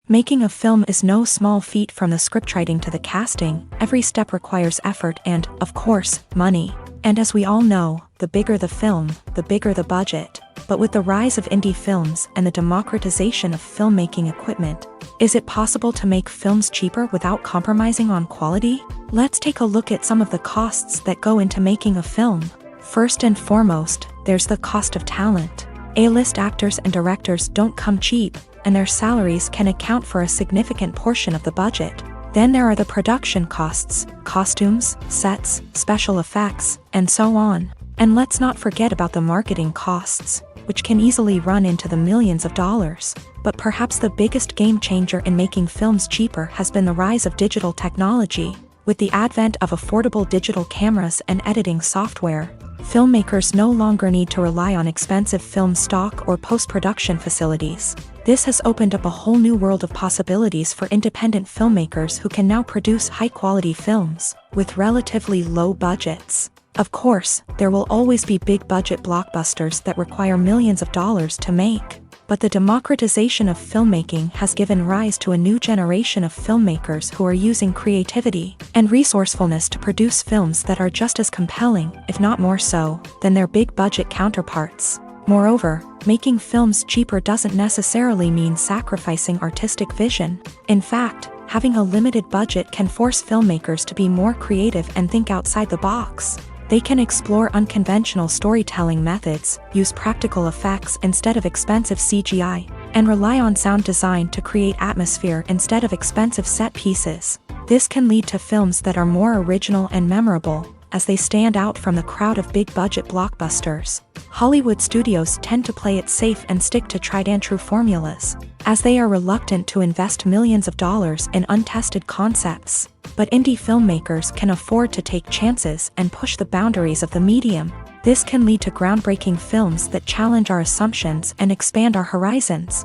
Making a film is no small feat. From the scriptwriting to the casting, every step requires effort and, of course, money. And as we all know, the bigger the film, the bigger the budget. But with the rise of indie films and the democratization of filmmaking equipment, is it possible to make films cheaper without compromising on quality? Let's take a look at some of the costs that go into making a film. First and foremost, there's the cost of talent. A-list actors and directors don't come cheap, and their salaries can account for a significant portion of the budget. Then there are the production costs, costumes, sets, special effects, and so on. And let's not forget about the marketing costs, which can easily run into the millions of dollars. But perhaps the biggest game changer in making films cheaper has been the rise of digital technology. With the advent of affordable digital cameras and editing software, filmmakers no longer need to rely on expensive film stock or post-production facilities. This has opened up a whole new world of possibilities for independent filmmakers who can now produce high-quality films with relatively low budgets. Of course, there will always be big-budget blockbusters that require millions of dollars to make. But the democratization of filmmaking has given rise to a new generation of filmmakers who are using creativity and resourcefulness to produce films that are just as compelling, if not more so, than their big-budget counterparts. Moreover, making films cheaper doesn't necessarily mean sacrificing artistic vision. In fact, having a limited budget can force filmmakers to be more creative and think outside the box. They can explore unconventional storytelling methods, use practical effects instead of expensive CGI, and rely on sound design to create atmosphere instead of expensive set pieces. This can lead to films that are more original and memorable, as they stand out from the crowd of big-budget blockbusters. Hollywood studios tend to play it safe and stick to tried-and-true formulas, as they are reluctant to invest millions of dollars in untested concepts. But indie filmmakers can afford to take chances and push the boundaries of the medium. This can lead to groundbreaking films that challenge our assumptions and expand our horizons.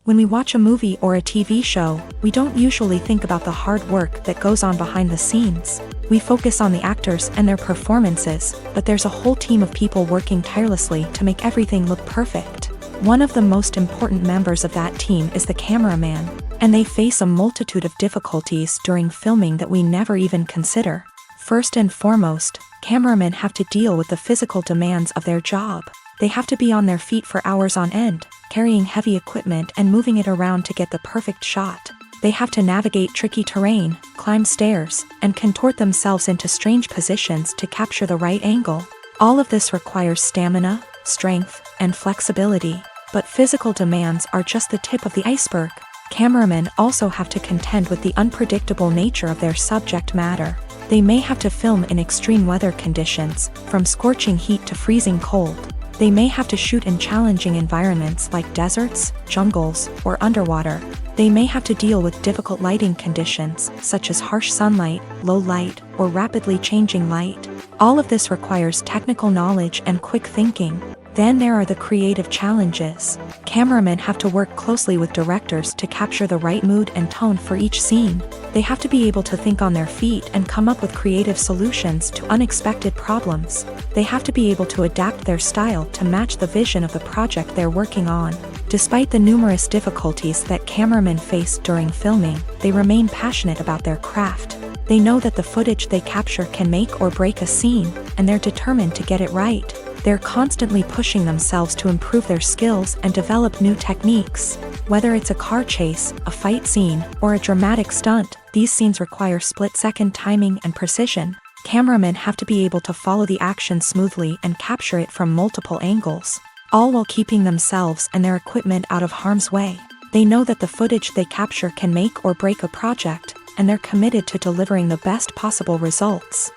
When we watch a movie or a TV show, we don't usually think about the hard work that goes on behind the scenes. We focus on the actors and their performances, but there's a whole team of people working tirelessly to make everything look perfect. One of the most important members of that team is the cameraman, and they face a multitude of difficulties during filming that we never even consider. First and foremost, cameramen have to deal with the physical demands of their job. They have to be on their feet for hours on end, carrying heavy equipment and moving it around to get the perfect shot. They have to navigate tricky terrain, climb stairs, and contort themselves into strange positions to capture the right angle. All of this requires stamina, strength, and flexibility. But physical demands are just the tip of the iceberg. Cameramen also have to contend with the unpredictable nature of their subject matter. They may have to film in extreme weather conditions, from scorching heat to freezing cold. They may have to shoot in challenging environments like deserts, jungles, or underwater. They may have to deal with difficult lighting conditions, such as harsh sunlight, low light, or rapidly changing light. All of this requires technical knowledge and quick thinking. Then there are the creative challenges. Cameramen have to work closely with directors to capture the right mood and tone for each scene. They have to be able to think on their feet and come up with creative solutions to unexpected problems. They have to be able to adapt their style to match the vision of the project they're working on. Despite the numerous difficulties that cameramen face during filming, they remain passionate about their craft. They know that the footage they capture can make or break a scene, and they're determined to get it right. They're constantly pushing themselves to improve their skills and develop new techniques. Whether it's a car chase, a fight scene, or a dramatic stunt, these scenes require split-second timing and precision. Cameramen have to be able to follow the action smoothly and capture it from multiple angles, all while keeping themselves and their equipment out of harm's way. They know that the footage they capture can make or break a project, and they're committed to delivering the best possible results.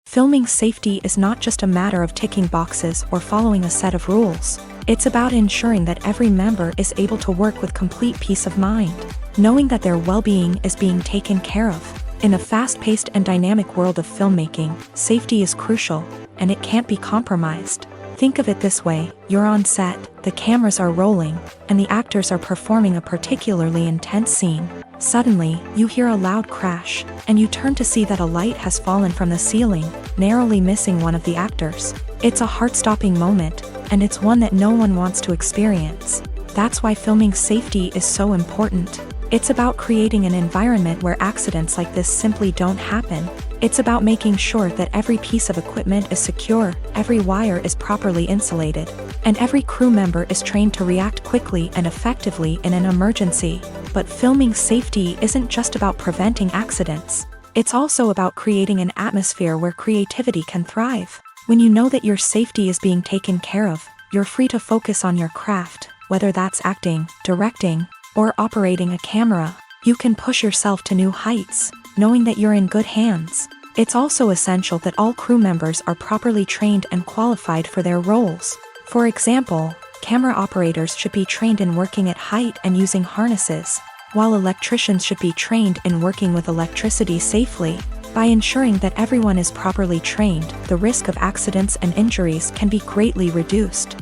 Filming safety is not just a matter of ticking boxes or following a set of rules. It's about ensuring that every member is able to work with complete peace of mind, knowing that their well-being is being taken care of. In a fast-paced and dynamic world of filmmaking, safety is crucial, and it can't be compromised. Think of it this way: you're on set, the cameras are rolling, and the actors are performing a particularly intense scene. Suddenly, you hear a loud crash, and you turn to see that a light has fallen from the ceiling, narrowly missing one of the actors. It's a heart-stopping moment, and it's one that no one wants to experience. That's why filming safety is so important. It's about creating an environment where accidents like this simply don't happen. It's about making sure that every piece of equipment is secure, every wire is properly insulated, and every crew member is trained to react quickly and effectively in an emergency. But filming safety isn't just about preventing accidents. It's also about creating an atmosphere where creativity can thrive. When you know that your safety is being taken care of, you're free to focus on your craft, whether that's acting, directing, or operating a camera. You can push yourself to new heights, knowing that you're in good hands. It's also essential that all crew members are properly trained and qualified for their roles. For example, camera operators should be trained in working at height and using harnesses, while electricians should be trained in working with electricity safely. By ensuring that everyone is properly trained, the risk of accidents and injuries can be greatly reduced.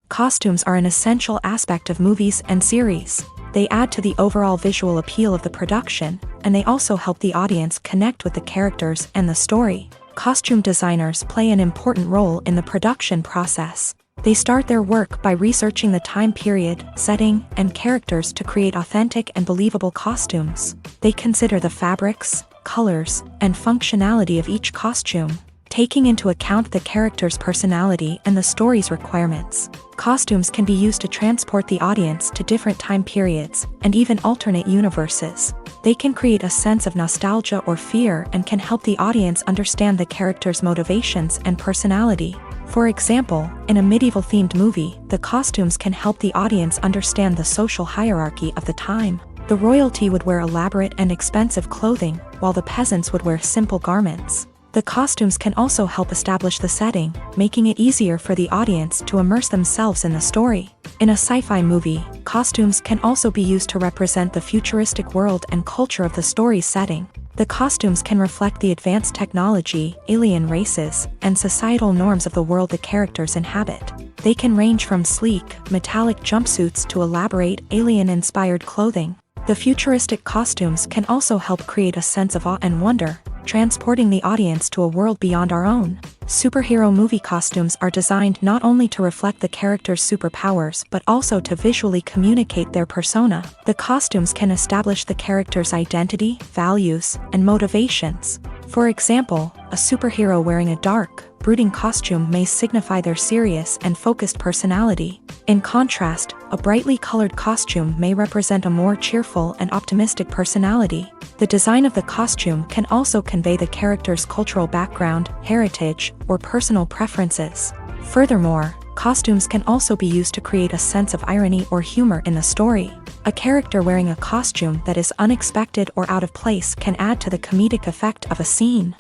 Costumes are an essential aspect of movies and series. They add to the overall visual appeal of the production, and they also help the audience connect with the characters and the story. Costume designers play an important role in the production process. They start their work by researching the time period, setting, and characters to create authentic and believable costumes. They consider the fabrics, colors, and functionality of each costume, taking into account the character's personality and the story's requirements. Costumes can be used to transport the audience to different time periods, and even alternate universes. They can create a sense of nostalgia or fear and can help the audience understand the character's motivations and personality. For example, in a medieval-themed movie, the costumes can help the audience understand the social hierarchy of the time. The royalty would wear elaborate and expensive clothing, while the peasants would wear simple garments. The costumes can also help establish the setting, making it easier for the audience to immerse themselves in the story. In a sci-fi movie, costumes can also be used to represent the futuristic world and culture of the story's setting. The costumes can reflect the advanced technology, alien races, and societal norms of the world the characters inhabit. They can range from sleek, metallic jumpsuits to elaborate, alien-inspired clothing. The futuristic costumes can also help create a sense of awe and wonder, transporting the audience to a world beyond our own. Superhero movie costumes are designed not only to reflect the character's superpowers but also to visually communicate their persona. The costumes can establish the character's identity, values, and motivations. For example, a superhero wearing a dark, brooding costume may signify their serious and focused personality. In contrast, a brightly colored costume may represent a more cheerful and optimistic personality. The design of the costume can also convey the character's cultural background, heritage, or personal preferences. Furthermore, costumes can also be used to create a sense of irony or humor in the story. A character wearing a costume that is unexpected or out of place can add to the comedic effect of a scene.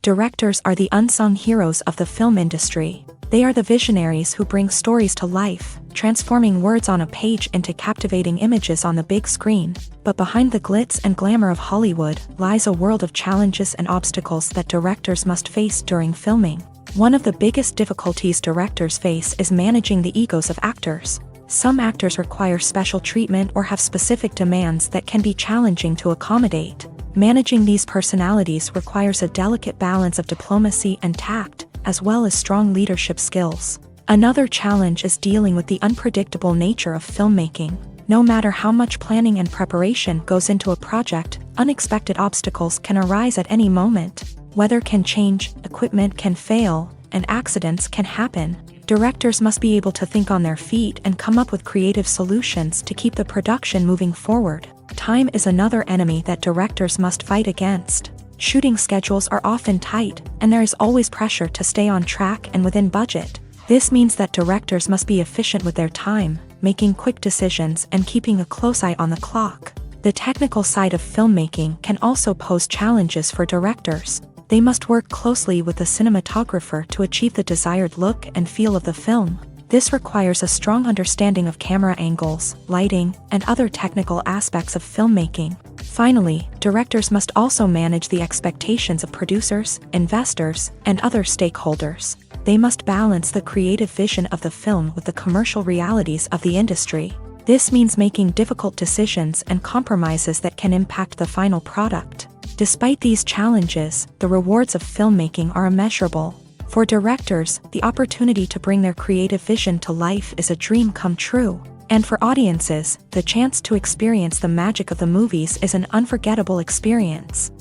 Directors are the unsung heroes of the film industry. They are the visionaries who bring stories to life, transforming words on a page into captivating images on the big screen. But behind the glitz and glamour of Hollywood lies a world of challenges and obstacles that directors must face during filming. One of the biggest difficulties directors face is managing the egos of actors. Some actors require special treatment or have specific demands that can be challenging to accommodate. Managing these personalities requires a delicate balance of diplomacy and tact, as well as strong leadership skills. Another challenge is dealing with the unpredictable nature of filmmaking. No matter how much planning and preparation goes into a project, unexpected obstacles can arise at any moment. Weather can change, equipment can fail, and accidents can happen. Directors must be able to think on their feet and come up with creative solutions to keep the production moving forward. Time is another enemy that directors must fight against. Shooting schedules are often tight, and there is always pressure to stay on track and within budget. This means that directors must be efficient with their time, making quick decisions and keeping a close eye on the clock. The technical side of filmmaking can also pose challenges for directors. They must work closely with the cinematographer to achieve the desired look and feel of the film. This requires a strong understanding of camera angles, lighting, and other technical aspects of filmmaking. Finally, directors must also manage the expectations of producers, investors, and other stakeholders. They must balance the creative vision of the film with the commercial realities of the industry. This means making difficult decisions and compromises that can impact the final product. Despite these challenges, the rewards of filmmaking are immeasurable. For directors, the opportunity to bring their creative vision to life is a dream come true. And for audiences, the chance to experience the magic of the movies is an unforgettable experience.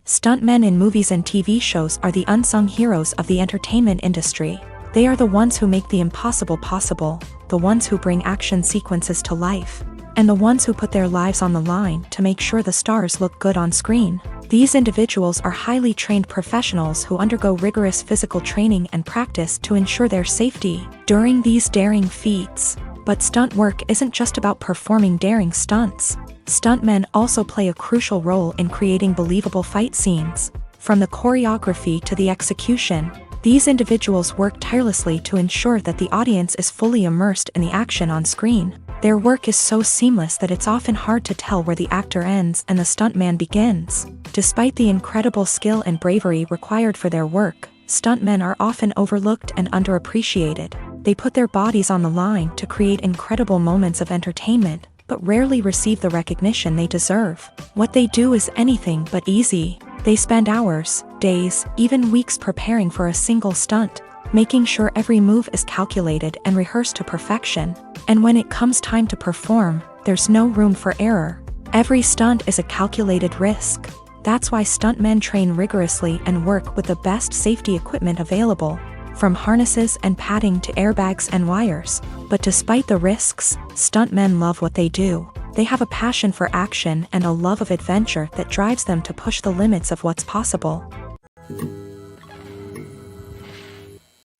Stuntmen in movies and TV shows are the unsung heroes of the entertainment industry. They are the ones who make the impossible possible, the ones who bring action sequences to life, and the ones who put their lives on the line to make sure the stars look good on screen. These individuals are highly trained professionals who undergo rigorous physical training and practice to ensure their safety during these daring feats. But stunt work isn't just about performing daring stunts. Stuntmen also play a crucial role in creating believable fight scenes. From the choreography to the execution, These individuals work tirelessly to ensure that the audience is fully immersed in the action on screen. Their work is so seamless that it's often hard to tell where the actor ends and the stuntman begins. Despite the incredible skill and bravery required for their work, stuntmen are often overlooked and underappreciated. They put their bodies on the line to create incredible moments of entertainment, but rarely receive the recognition they deserve. What they do is anything but easy. They spend hours, days, even weeks preparing for a single stunt, making sure every move is calculated and rehearsed to perfection. And when it comes time to perform, there's no room for error. Every stunt is a calculated risk. That's why stuntmen train rigorously and work with the best safety equipment available, from harnesses and padding to airbags and wires. But despite the risks, stuntmen love what they do. They have a passion for action and a love of adventure that drives them to push the limits of what's possible.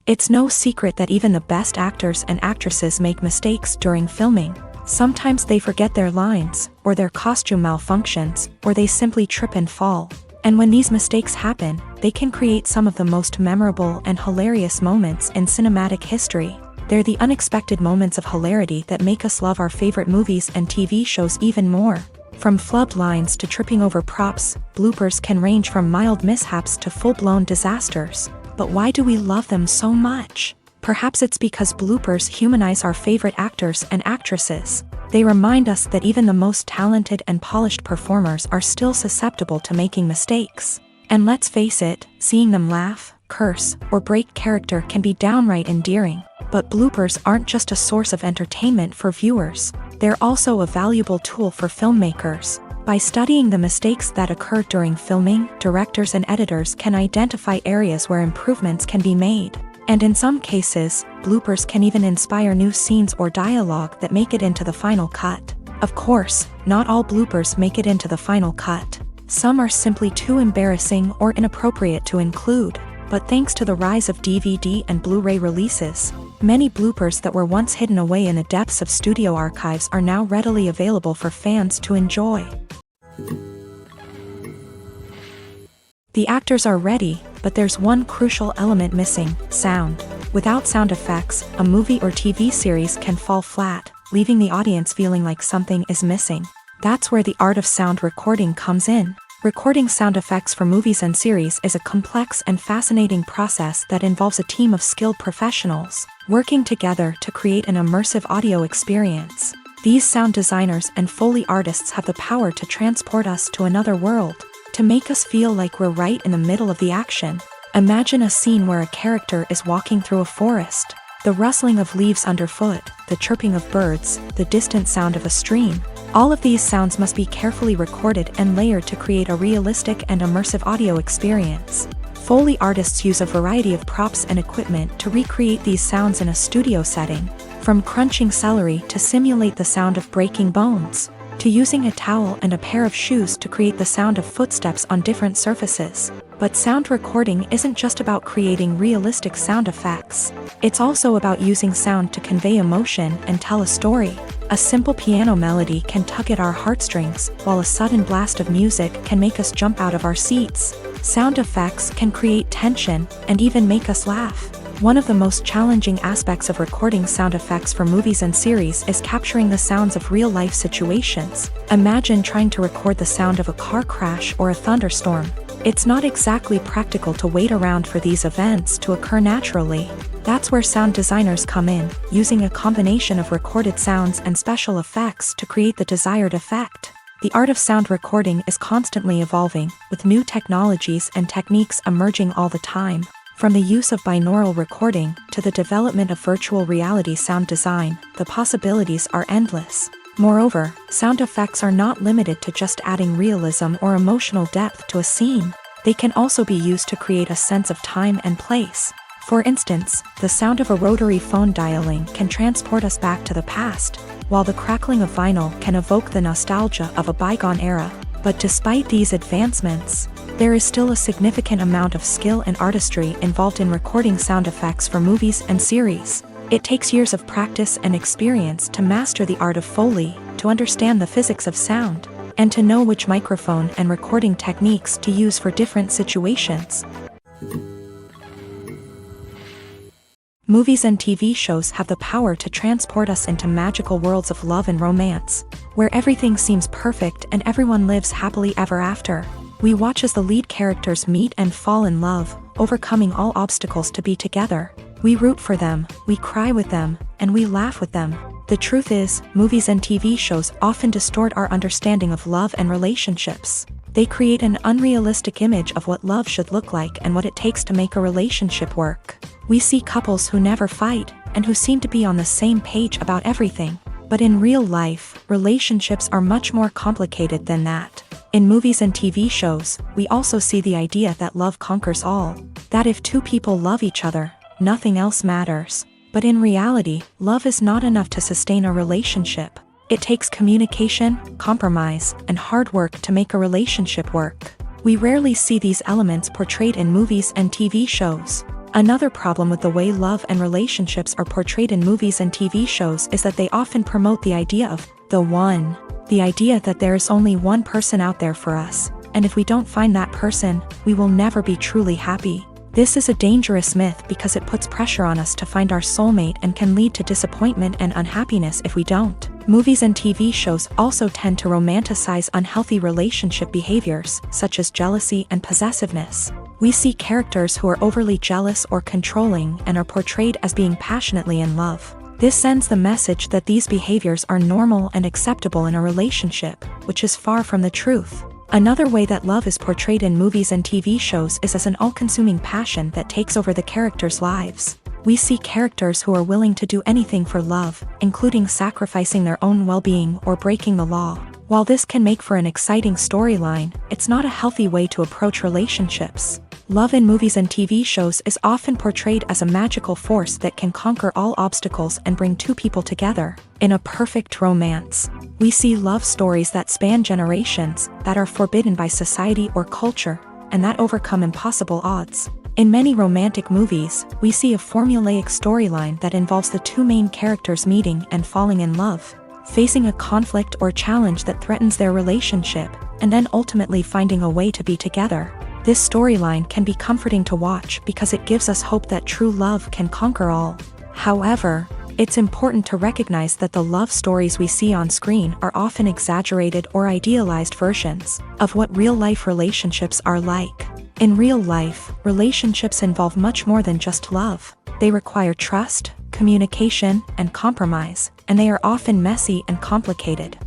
It's no secret that even the best actors and actresses make mistakes during filming. Sometimes they forget their lines, or their costume malfunctions, or they simply trip and fall. And when these mistakes happen, they can create some of the most memorable and hilarious moments in cinematic history. They're the unexpected moments of hilarity that make us love our favorite movies and TV shows even more. From flubbed lines to tripping over props, bloopers can range from mild mishaps to full-blown disasters. But why do we love them so much? Perhaps it's because bloopers humanize our favorite actors and actresses. They remind us that even the most talented and polished performers are still susceptible to making mistakes. And let's face it, seeing them laugh, curse, or break character can be downright endearing. But bloopers aren't just a source of entertainment for viewers. They're also a valuable tool for filmmakers. By studying the mistakes that occur during filming, directors and editors can identify areas where improvements can be made. And in some cases, bloopers can even inspire new scenes or dialogue that make it into the final cut. Of course, not all bloopers make it into the final cut. Some are simply too embarrassing or inappropriate to include. But thanks to the rise of DVD and Blu-ray releases, many bloopers that were once hidden away in the depths of studio archives are now readily available for fans to enjoy. The actors are ready, but there's one crucial element missing: sound. Without sound effects, a movie or TV series can fall flat, leaving the audience feeling like something is missing. That's where the art of sound recording comes in. Recording sound effects for movies and series is a complex and fascinating process that involves a team of skilled professionals working together to create an immersive audio experience. These sound designers and Foley artists have the power to transport us to another world, to make us feel like we're right in the middle of the action. Imagine a scene where a character is walking through a forest. The rustling of leaves underfoot, the chirping of birds, the distant sound of a stream. All of these sounds must be carefully recorded and layered to create a realistic and immersive audio experience. Foley artists use a variety of props and equipment to recreate these sounds in a studio setting, from crunching celery to simulate the sound of breaking bones, to using a towel and a pair of shoes to create the sound of footsteps on different surfaces. But sound recording isn't just about creating realistic sound effects. It's also about using sound to convey emotion and tell a story. A simple piano melody can tug at our heartstrings, while a sudden blast of music can make us jump out of our seats. Sound effects can create tension and even make us laugh. One of the most challenging aspects of recording sound effects for movies and series is capturing the sounds of real-life situations. Imagine trying to record the sound of a car crash or a thunderstorm. It's not exactly practical to wait around for these events to occur naturally. That's where sound designers come in, using a combination of recorded sounds and special effects to create the desired effect. The art of sound recording is constantly evolving, with new technologies and techniques emerging all the time. From the use of binaural recording to the development of virtual reality sound design, the possibilities are endless. Moreover, sound effects are not limited to just adding realism or emotional depth to a scene. They can also be used to create a sense of time and place. For instance, the sound of a rotary phone dialing can transport us back to the past, while the crackling of vinyl can evoke the nostalgia of a bygone era. But despite these advancements, there is still a significant amount of skill and artistry involved in recording sound effects for movies and series. It takes years of practice and experience to master the art of Foley, to understand the physics of sound, and to know which microphone and recording techniques to use for different situations. Movies and TV shows have the power to transport us into magical worlds of love and romance, where everything seems perfect and everyone lives happily ever after. We watch as the lead characters meet and fall in love, overcoming all obstacles to be together. We root for them, we cry with them, and we laugh with them. The truth is, movies and TV shows often distort our understanding of love and relationships. They create an unrealistic image of what love should look like and what it takes to make a relationship work. We see couples who never fight, and who seem to be on the same page about everything. But in real life, relationships are much more complicated than that. In movies and TV shows, we also see the idea that love conquers all. That if two people love each other, nothing else matters. But in reality, love is not enough to sustain a relationship. It takes communication, compromise, and hard work to make a relationship work. We rarely see these elements portrayed in movies and TV shows. Another problem with the way love and relationships are portrayed in movies and TV shows is that they often promote the idea of the one. The idea that there is only one person out there for us, and if we don't find that person, we will never be truly happy. This is a dangerous myth because it puts pressure on us to find our soulmate and can lead to disappointment and unhappiness if we don't. Movies and TV shows also tend to romanticize unhealthy relationship behaviors, such as jealousy and possessiveness. We see characters who are overly jealous or controlling and are portrayed as being passionately in love. This sends the message that these behaviors are normal and acceptable in a relationship, which is far from the truth. Another way that love is portrayed in movies and TV shows is as an all-consuming passion that takes over the characters' lives. We see characters who are willing to do anything for love, including sacrificing their own well-being or breaking the law. While this can make for an exciting storyline, it's not a healthy way to approach relationships. Love in movies and TV shows is often portrayed as a magical force that can conquer all obstacles and bring two people together in a perfect romance. We see love stories that span generations, that are forbidden by society or culture, and that overcome impossible odds. In many romantic movies, we see a formulaic storyline that involves the two main characters meeting and falling in love, facing a conflict or challenge that threatens their relationship, and then ultimately finding a way to be together. This storyline can be comforting to watch because it gives us hope that true love can conquer all. However, it's important to recognize that the love stories we see on screen are often exaggerated or idealized versions of what real-life relationships are like. In real life, relationships involve much more than just love. They require trust, communication, and compromise, and they are often messy and complicated.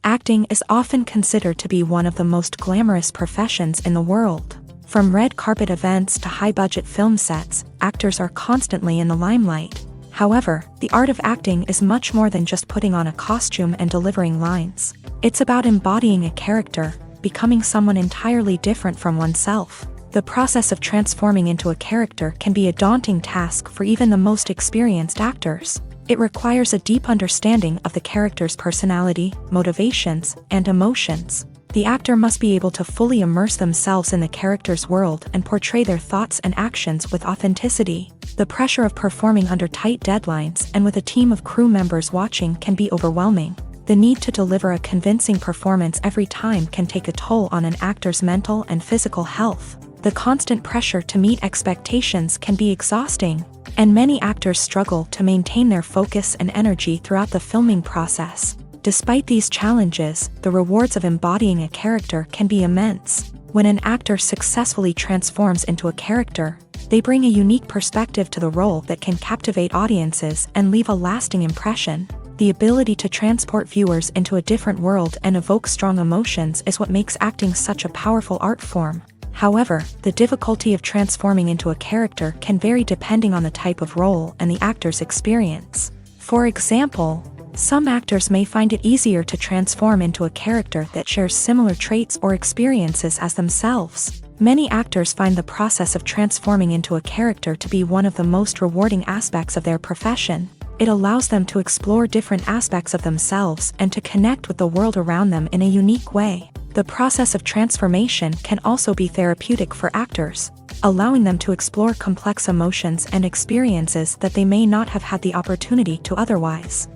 Acting is often considered to be one of the most glamorous professions in the world. From red carpet events to high-budget film sets, actors are constantly in the limelight. However, the art of acting is much more than just putting on a costume and delivering lines. It's about embodying a character, becoming someone entirely different from oneself. The process of transforming into a character can be a daunting task for even the most experienced actors. It requires a deep understanding of the character's personality, motivations, and emotions. The actor must be able to fully immerse themselves in the character's world and portray their thoughts and actions with authenticity. The pressure of performing under tight deadlines and with a team of crew members watching can be overwhelming. The need to deliver a convincing performance every time can take a toll on an actor's mental and physical health. The constant pressure to meet expectations can be exhausting, and many actors struggle to maintain their focus and energy throughout the filming process. Despite these challenges, the rewards of embodying a character can be immense. When an actor successfully transforms into a character, they bring a unique perspective to the role that can captivate audiences and leave a lasting impression. The ability to transport viewers into a different world and evoke strong emotions is what makes acting such a powerful art form. However, the difficulty of transforming into a character can vary depending on the type of role and the actor's experience. For example, some actors may find it easier to transform into a character that shares similar traits or experiences as themselves. Many actors find the process of transforming into a character to be one of the most rewarding aspects of their profession. It allows them to explore different aspects of themselves and to connect with the world around them in a unique way. The process of transformation can also be therapeutic for actors, allowing them to explore complex emotions and experiences that they may not have had the opportunity to otherwise.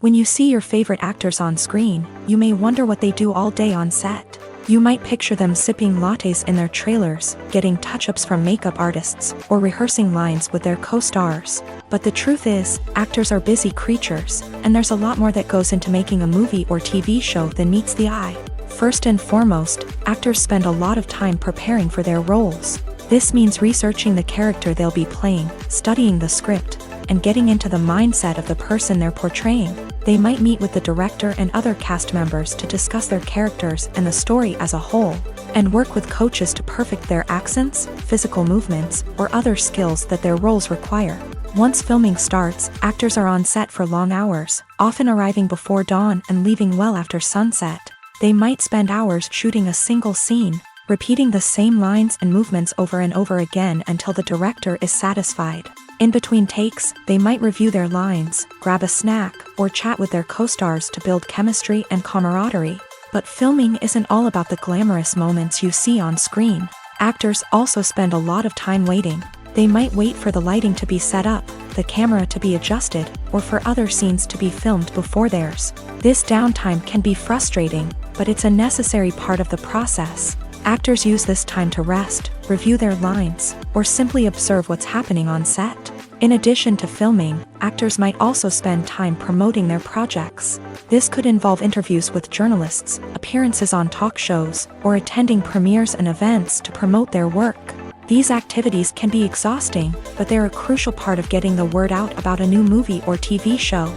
When you see your favorite actors on screen, you may wonder what they do all day on set. You might picture them sipping lattes in their trailers, getting touch-ups from makeup artists, or rehearsing lines with their co-stars. But the truth is, actors are busy creatures, and there's a lot more that goes into making a movie or TV show than meets the eye. First and foremost, actors spend a lot of time preparing for their roles. This means researching the character they'll be playing, studying the script, and getting into the mindset of the person they're portraying. They might meet with the director and other cast members to discuss their characters and the story as a whole, and work with coaches to perfect their accents, physical movements, or other skills that their roles require. Once filming starts, actors are on set for long hours, often arriving before dawn and leaving well after sunset. They might spend hours shooting a single scene, repeating the same lines and movements over and over again until the director is satisfied. In between takes, they might review their lines, grab a snack, or chat with their co-stars to build chemistry and camaraderie. But filming isn't all about the glamorous moments you see on screen. Actors also spend a lot of time waiting. They might wait for the lighting to be set up, the camera to be adjusted, or for other scenes to be filmed before theirs. This downtime can be frustrating, but it's a necessary part of the process. Actors use this time to rest, review their lines, or simply observe what's happening on set. In addition to filming, actors might also spend time promoting their projects. This could involve interviews with journalists, appearances on talk shows, or attending premieres and events to promote their work. These activities can be exhausting, but they're a crucial part of getting the word out about a new movie or TV show.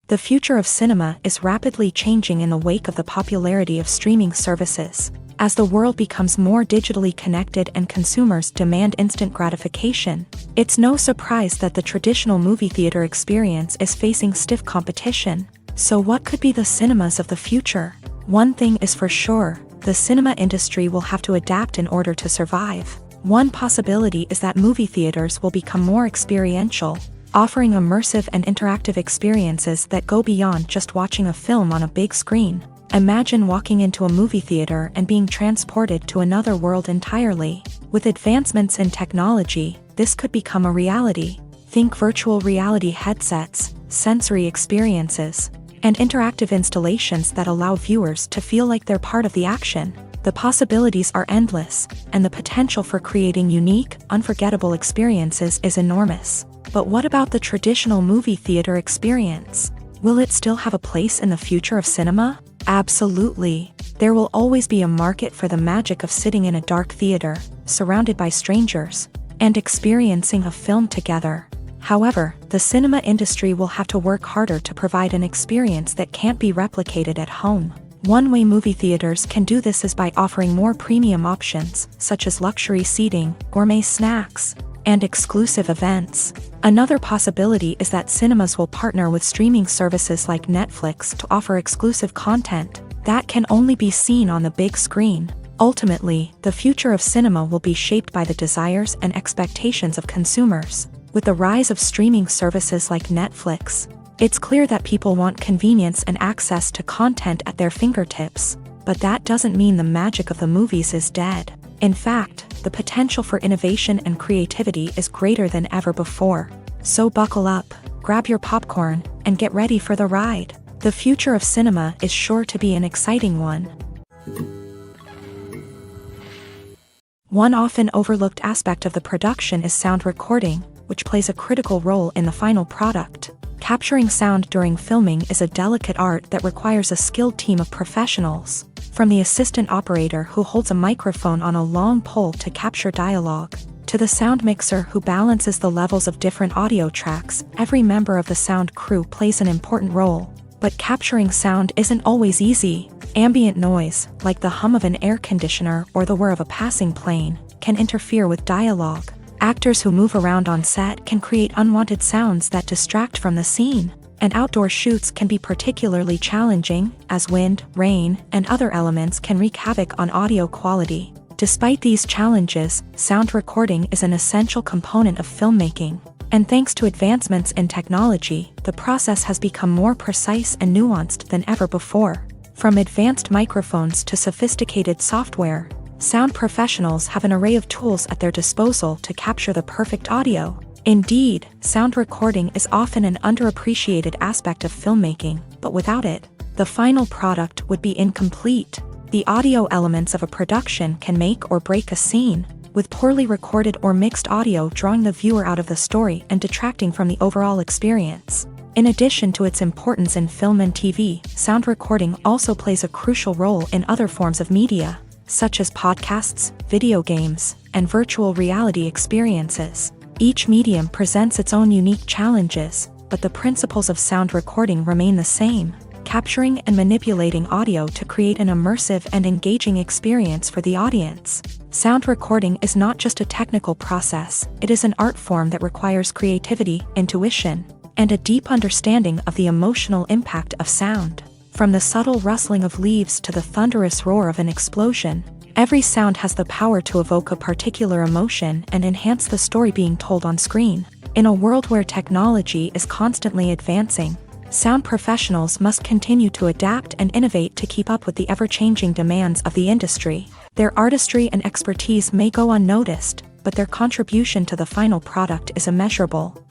The future of cinema is rapidly changing in the wake of the popularity of streaming services. As the world becomes more digitally connected and consumers demand instant gratification, it's no surprise that the traditional movie theater experience is facing stiff competition. So what could be the cinemas of the future? One thing is for sure, the cinema industry will have to adapt in order to survive. One possibility is that movie theaters will become more experiential, offering immersive and interactive experiences that go beyond just watching a film on a big screen. Imagine walking into a movie theater and being transported to another world entirely. With advancements in technology, this could become a reality. Think virtual reality headsets, sensory experiences, and interactive installations that allow viewers to feel like they're part of the action. The possibilities are endless, and the potential for creating unique, unforgettable experiences is enormous. But what about the traditional movie theater experience? Will it still have a place in the future of cinema? Absolutely. There will always be a market for the magic of sitting in a dark theater, surrounded by strangers, and experiencing a film together. However, the cinema industry will have to work harder to provide an experience that can't be replicated at home. One way movie theaters can do this is by offering more premium options, such as luxury seating, gourmet snacks, and exclusive events. Another possibility is that cinemas will partner with streaming services like Netflix to offer exclusive content that can only be seen on the big screen. Ultimately, the future of cinema will be shaped by the desires and expectations of consumers. With the rise of streaming services like Netflix, it's clear that people want convenience and access to content at their fingertips. But that doesn't mean the magic of the movies is dead. In fact, the potential for innovation and creativity is greater than ever before. So buckle up, grab your popcorn, and get ready for the ride. The future of cinema is sure to be an exciting one. One often overlooked aspect of the production is sound recording, which plays a critical role in the final product. Capturing sound during filming is a delicate art that requires a skilled team of professionals. From the assistant operator who holds a microphone on a long pole to capture dialogue, to the sound mixer who balances the levels of different audio tracks, every member of the sound crew plays an important role. But capturing sound isn't always easy. Ambient noise, like the hum of an air conditioner or the whir of a passing plane, can interfere with dialogue. Actors who move around on set can create unwanted sounds that distract from the scene. And outdoor shoots can be particularly challenging, as wind, rain, and other elements can wreak havoc on audio quality. Despite these challenges, sound recording is an essential component of filmmaking. And thanks to advancements in technology, the process has become more precise and nuanced than ever before. From advanced microphones to sophisticated software, sound professionals have an array of tools at their disposal to capture the perfect audio. Indeed, sound recording is often an underappreciated aspect of filmmaking, but without it, the final product would be incomplete. The audio elements of a production can make or break a scene, with poorly recorded or mixed audio drawing the viewer out of the story and detracting from the overall experience. In addition to its importance in film and TV, sound recording also plays a crucial role in other forms of media, such as podcasts, video games, and virtual reality experiences. Each medium presents its own unique challenges, but the principles of sound recording remain the same, capturing and manipulating audio to create an immersive and engaging experience for the audience. Sound recording is not just a technical process, it is an art form that requires creativity, intuition, and a deep understanding of the emotional impact of sound. From the subtle rustling of leaves to the thunderous roar of an explosion, every sound has the power to evoke a particular emotion and enhance the story being told on screen. In a world where technology is constantly advancing, sound professionals must continue to adapt and innovate to keep up with the ever-changing demands of the industry. Their artistry and expertise may go unnoticed, but their contribution to the final product is immeasurable.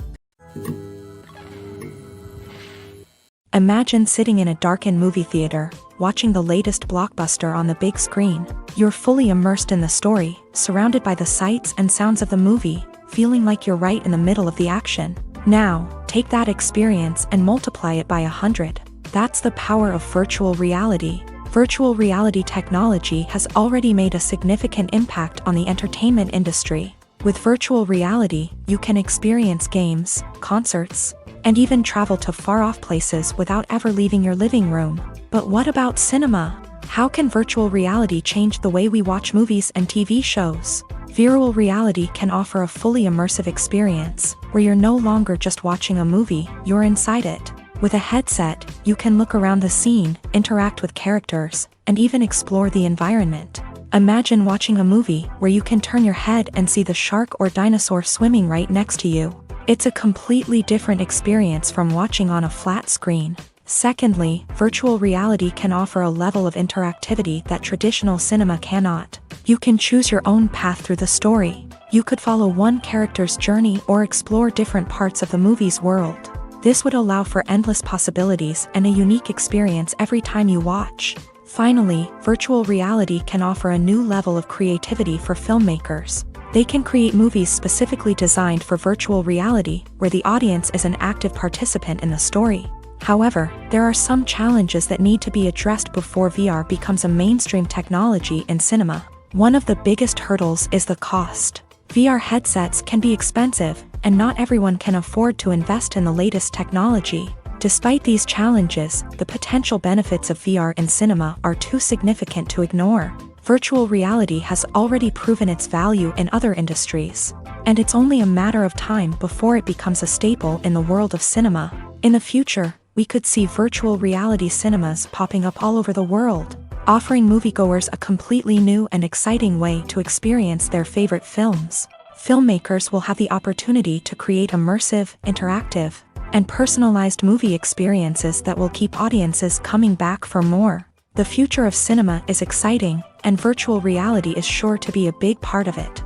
Imagine sitting in a darkened movie theater, watching the latest blockbuster on the big screen. You're fully immersed in the story, surrounded by the sights and sounds of the movie, feeling like you're right in the middle of the action. Now, take that experience and multiply it by 100. That's the power of virtual reality. Virtual reality technology has already made a significant impact on the entertainment industry. With virtual reality, you can experience games, concerts, and even travel to far-off places without ever leaving your living room. But what about cinema? How can virtual reality change the way we watch movies and TV shows? Virtual reality can offer a fully immersive experience, where you're no longer just watching a movie, you're inside it. With a headset, you can look around the scene, interact with characters, and even explore the environment. Imagine watching a movie where you can turn your head and see the shark or dinosaur swimming right next to you. It's a completely different experience from watching on a flat screen. Secondly, virtual reality can offer a level of interactivity that traditional cinema cannot. You can choose your own path through the story. You could follow one character's journey or explore different parts of the movie's world. This would allow for endless possibilities and a unique experience every time you watch. Finally, virtual reality can offer a new level of creativity for filmmakers. They can create movies specifically designed for virtual reality, where the audience is an active participant in the story. However, there are some challenges that need to be addressed before VR becomes a mainstream technology in cinema. One of the biggest hurdles is the cost. VR headsets can be expensive, and not everyone can afford to invest in the latest technology. Despite these challenges, the potential benefits of VR in cinema are too significant to ignore. Virtual reality has already proven its value in other industries, and it's only a matter of time before it becomes a staple in the world of cinema. In the future, we could see virtual reality cinemas popping up all over the world, offering moviegoers a completely new and exciting way to experience their favorite films. Filmmakers will have the opportunity to create immersive, interactive, and personalized movie experiences that will keep audiences coming back for more. The future of cinema is exciting, and virtual reality is sure to be a big part of it.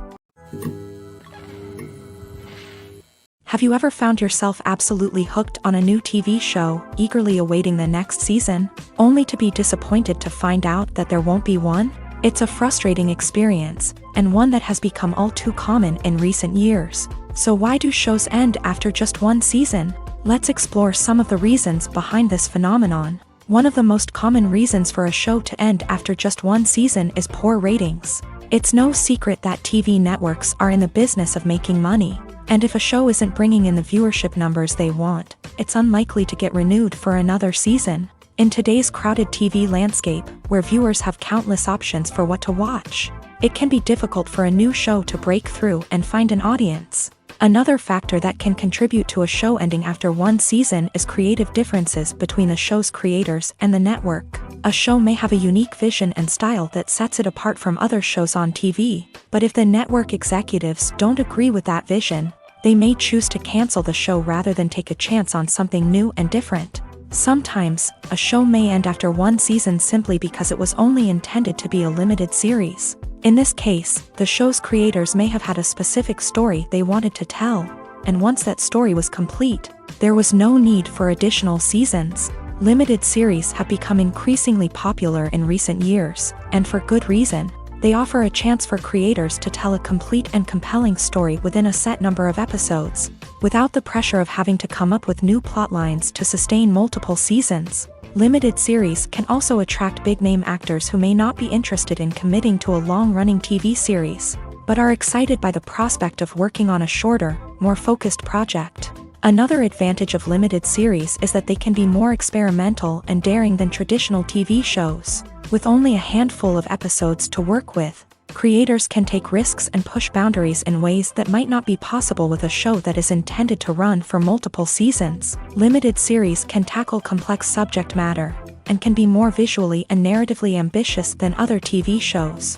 Have you ever found yourself absolutely hooked on a new TV show, eagerly awaiting the next season, only to be disappointed to find out that there won't be one? It's a frustrating experience, and one that has become all too common in recent years. So why do shows end after just one season? Let's explore some of the reasons behind this phenomenon. One of the most common reasons for a show to end after just one season is poor ratings. It's no secret that TV networks are in the business of making money, and if a show isn't bringing in the viewership numbers they want, it's unlikely to get renewed for another season. In today's crowded TV landscape, where viewers have countless options for what to watch, it can be difficult for a new show to break through and find an audience. Another factor that can contribute to a show ending after one season is creative differences between the show's creators and the network. A show may have a unique vision and style that sets it apart from other shows on TV, but if the network executives don't agree with that vision, they may choose to cancel the show rather than take a chance on something new and different. Sometimes, a show may end after one season simply because it was only intended to be a limited series. In this case, the show's creators may have had a specific story they wanted to tell, and once that story was complete, there was no need for additional seasons. Limited series have become increasingly popular in recent years, and for good reason. They offer a chance for creators to tell a complete and compelling story within a set number of episodes, without the pressure of having to come up with new plotlines to sustain multiple seasons. Limited series can also attract big-name actors who may not be interested in committing to a long-running TV series, but are excited by the prospect of working on a shorter, more focused project. Another advantage of limited series is that they can be more experimental and daring than traditional TV shows. With only a handful of episodes to work with, creators can take risks and push boundaries in ways that might not be possible with a show that is intended to run for multiple seasons. Limited series can tackle complex subject matter, and can be more visually and narratively ambitious than other TV shows.